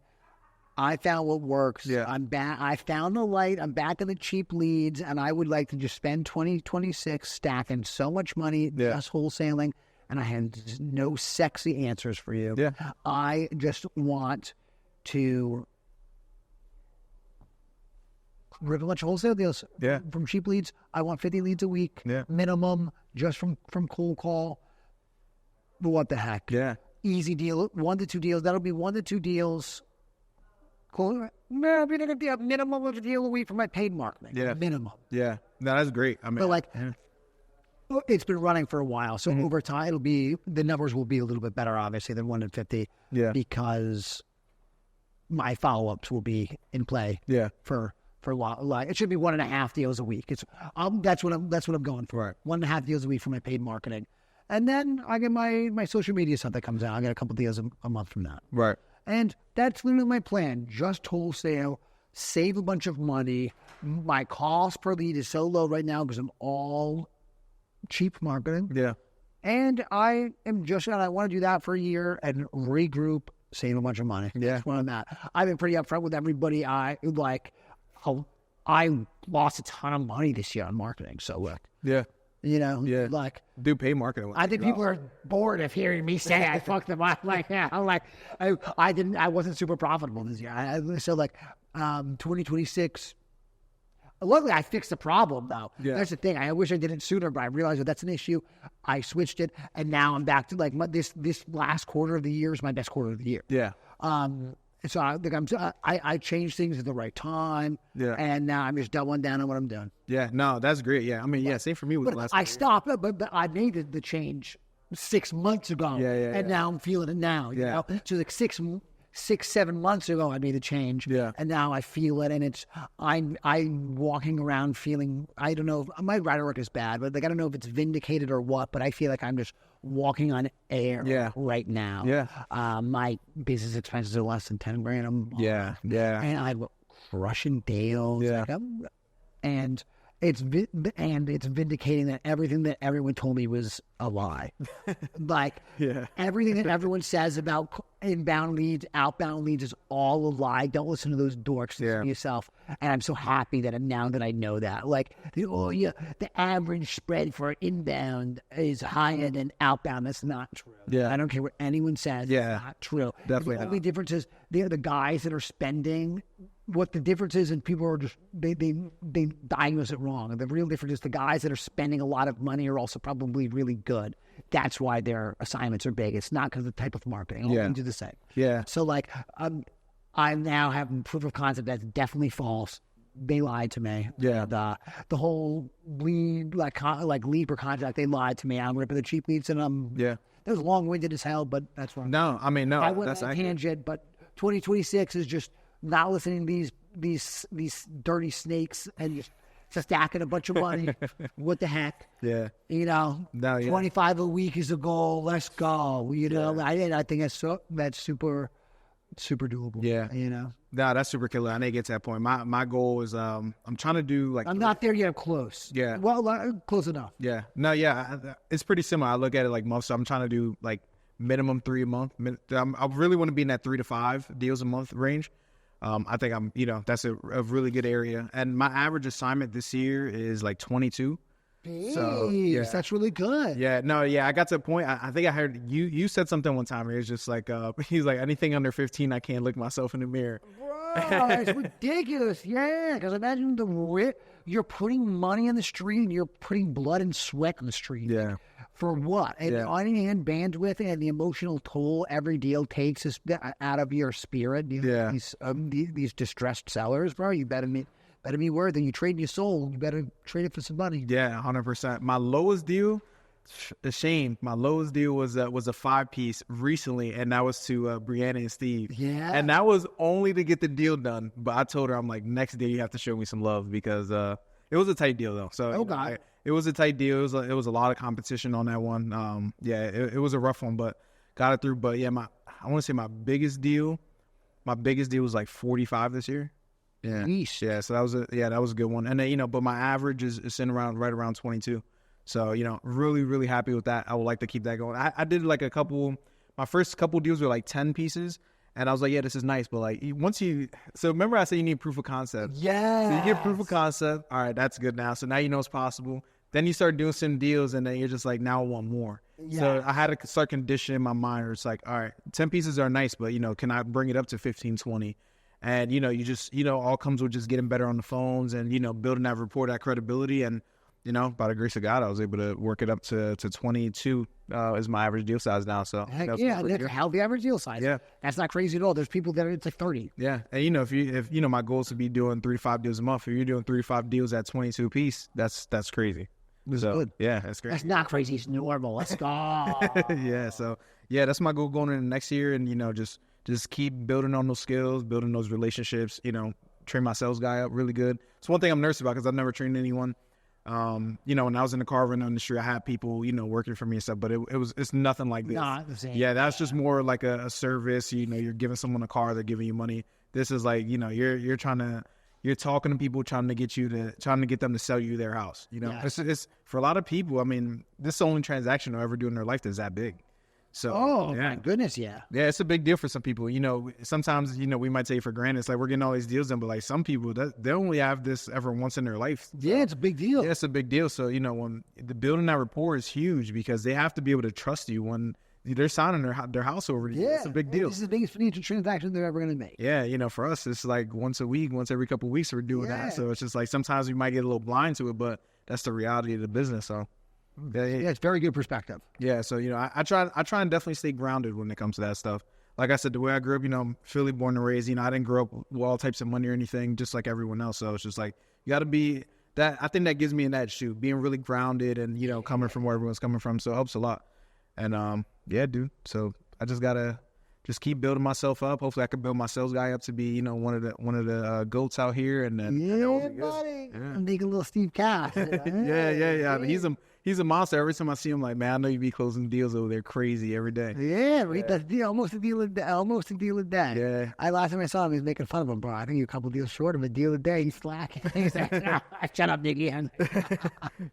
I found what works. Yeah. I'm back. I found the light. I'm back in the cheap leads, and I would like to just spend 2026 stacking so much money just wholesaling. And I have no sexy answers for you. Yeah. I just want to rip a bunch of wholesale deals from cheap leads. I want 50 leads a week minimum, just from cold call. But what the heck? Yeah. Easy deal, 1 to 2 deals. That'll be 1 to 2 deals. Cool. Maybe it'll be a minimum of a deal a week for my paid marketing. Yeah. Minimum. Yeah. No, that's great. I mean, but it's been running for a while, so over time the numbers will be a little bit better, obviously, than 1 in 50. Yeah. Because my follow-ups will be in play. Yeah. For a while. Like it should be 1.5 deals a week. That's what I'm going for. Right. 1.5 deals a week for my paid marketing, and then I get my social media stuff that comes out. I get a couple deals a month from that. Right. And that's literally my plan. Just wholesale, save a bunch of money. My cost per lead is so low right now because I'm all cheap marketing. Yeah. And I want to do that for a year and regroup, save a bunch of money. Yeah. That's where I'm at. I've been pretty upfront with everybody. I lost a ton of money this year on marketing. So do pay marketing. I think people are bored of hearing me say I fucked them up. I wasn't super profitable this year. 2026. Luckily, I fixed the problem, though. Yeah. That's the thing. I wish I did it sooner, but I realized that's an issue. I switched it, and now I'm back to this last quarter of the year is my best quarter of the year. Yeah. So I changed things at the right time. Yeah. And now I'm just doubling down on what I'm doing. Yeah. No, that's great. Yeah. I mean, same for me with the last. I stopped, but I made the change 6 months ago. Yeah. And now I'm feeling it now. You know? So like 6-7 months ago, I made a change. Yeah. And now I feel it, and I'm walking around feeling, I don't know, my rhetoric is bad, but I don't know if it's vindicated or what, but I feel like I'm just walking on air right now. Yeah. My business expenses are less than 10 grand a month. Yeah. And I'm crushing deals. Yeah. And it's vindicating that everything that everyone told me was a lie. Everything that everyone says about inbound leads, outbound leads is all a lie. Don't listen to those dorks. Listen to yourself. And I'm so happy that now that I know that. The average spread for inbound is higher than outbound. That's not true. Yeah. I don't care what anyone says. Yeah. It's not true. Definitely The only difference is the guys that are spending what the difference is, and people are just they diagnose it wrong. And the real difference is the guys that are spending a lot of money are also probably really good. That's why their assignments are big. It's not because of the type of marketing. All things do the same. Yeah. So like, I now have proof of concept that's definitely false. They lied to me. Yeah. The whole lead lead per contract, they lied to me. I'm ripping the cheap leads, and Yeah. That was long-winded as hell, but that's wrong. No, I mean, no. I went that's on a accurate. tangent, but 2026 is just not listening to these dirty snakes and just stacking a bunch of money. What the heck? Yeah. You know, No, yeah. 25 a week is a goal. Let's go. You know, I think that's super doable. Yeah. You know, No, that's super killer. I need to get to that point. My goal is I'm trying to do like I'm not there yet. I'm close. Yeah. Well, close enough. Yeah. No, yeah. It's pretty similar. I look at it like months. So I'm trying to do like minimum 3 a month. I really want to be in that 3 to 5 deals a month range. I think that's a really good area. And my average assignment this year is like 22. So, yeah. That's really good. Yeah, no, yeah, I got to a point. I think I heard you said something one time. It was just like, he's like, anything under 15, I can't look myself in the mirror. Bro, it's ridiculous. Yeah, because imagine you're putting money in the street and you're putting blood and sweat on the street. Yeah. For what? And Yeah. on-hand bandwidth and the emotional toll every deal takes is out of your spirit. These distressed sellers, bro. You better be worth it. You trade your soul. You better trade it for some money. Yeah, 100%. My lowest deal, shame. My lowest deal was a 5-piece recently, and that was to Brianna and Steve. Yeah. And that was only to get the deal done. But I told her, I'm like, next day you have to show me some love because it was a tight deal though. So it was a tight deal. It was a lot of competition on that one. It was a rough one, but got it through. But yeah, I want to say my biggest deal was like 45 this year. Yeah. Yeesh. Yeah. So that was a good one. And then, but my average is sitting right around 22. So, really, really happy with that. I would like to keep that going. I did like my first couple deals were like 10 pieces. And I was like, yeah, this is nice. But like so remember I said you need proof of concept. Yeah. So you get proof of concept. All right, that's good now. So now you know it's possible. Then you start doing some deals and then you're just like, now I want more. Yeah. So I had to start conditioning my mind where it's like, all right, 10 pieces are nice, but can I bring it up to 15, 20? And, you just, all comes with just getting better on the phones and, building that rapport, that credibility. And, by the grace of God, I was able to work it up to 22 is my average deal size now. So heck yeah, that's a healthy average deal size. Yeah. That's not crazy at all. There's people that it's like 30. Yeah. And, if my goal is to be doing 3 to 5 deals a month, if you're doing 3 to 5 deals at 22 a piece, that's crazy. That's good. Yeah, that's crazy. That's not crazy. It's normal. Let's go. Yeah. So, yeah, that's my goal going into next year. And, just keep building on those skills, building those relationships, train my sales guy up really good. It's one thing I'm nervous about because I've never trained anyone. When I was in the car rental industry, I had people, working for me and stuff, but it's nothing like this. Not the same. Yeah, that's just more like a service. You're giving someone a car, they're giving you money. This is like, you're talking to people, trying to get them to sell you their house. It's for a lot of people. I mean, this is the only transaction they'll ever do in their life that's that big. So, my goodness, yeah. Yeah, it's a big deal for some people. Sometimes, we might take it for granted. It's like we're getting all these deals done, but like some people, they only have this ever once in their life. Yeah, it's a big deal. Yeah, it's a big deal. So, when the building that rapport is huge because they have to be able to trust you when they're signing their house over to you. It's a big deal. This is the biggest financial transaction they're ever going to make. Yeah, for us, it's like once a week, once every couple of weeks we're doing that. So it's just like sometimes we might get a little blind to it, but that's the reality of the business. So. Yeah, it's very good perspective. Yeah, so I try and definitely stay grounded when it comes to that stuff. Like I said, the way I grew up, Philly born and raised. I didn't grow up with all types of money or anything, just like everyone else. So it's just like you got to be that. I think that gives me an edge too, being really grounded and coming from where everyone's coming from. So it helps a lot. And yeah, dude. So I just gotta keep building myself up. Hopefully, I can build my sales guy up to be one of the goats out here. And then buddy, I'm making a little Steve Cass. Yeah. I mean, he's a monster. Every time I see him, like, man, I know you be closing deals over there crazy every day. Yeah, that's almost a deal a day. Yeah. Last time I saw him, he was making fun of him, bro. I think you're a couple deals short of a deal a day. He's slacking. He's like, shut up, Nicky.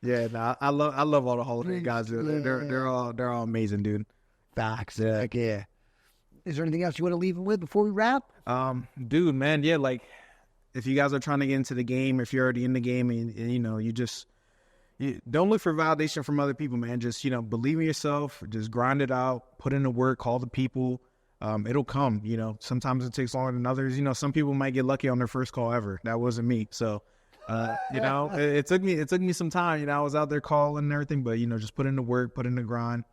Yeah, I love all the holiday guys. They're all amazing, dude. Facts. Yeah. Heck yeah. Is there anything else you want to leave him with before we wrap? Dude, man, yeah, like if you guys are trying to get into the game, if you're already in the game and you don't look for validation from other people, man. Just, believe in yourself, just grind it out, put in the work, call the people. it'll come. You know, sometimes it takes longer than others. You know, some people might get lucky on their first call ever. That wasn't me. So, you know, it took me some time. You know, I was out there calling and everything, but you know, just put in the work, put in the grind,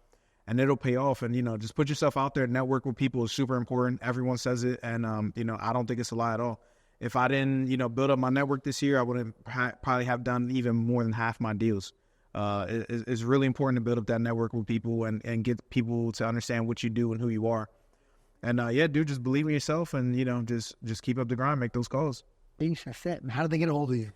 and it'll pay off. And you know, just put yourself out there. Network with people is super important. Everyone says it, and you know, I don't think it's a lie at all. If I didn't, you know, build up my network this year, I wouldn't probably have done even more than half my deals. It's really important to build up that network with people and get people to understand what you do and who you are. And yeah, dude, just believe in yourself and, you know, just keep up the grind, make those calls. That's it. How do they get a hold of you?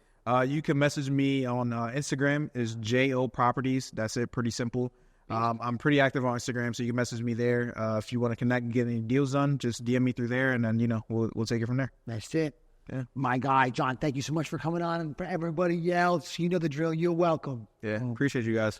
You can message me on Instagram is JO Properties. That's it. Pretty simple. I'm pretty active on Instagram, so you can message me there. If you want to connect and get any deals done, just DM me through there, and then, you know, we'll take it from there. That's it. Yeah. My guy, John, thank you so much for coming on. And for everybody else, you know the drill. You're welcome. Yeah, appreciate you guys.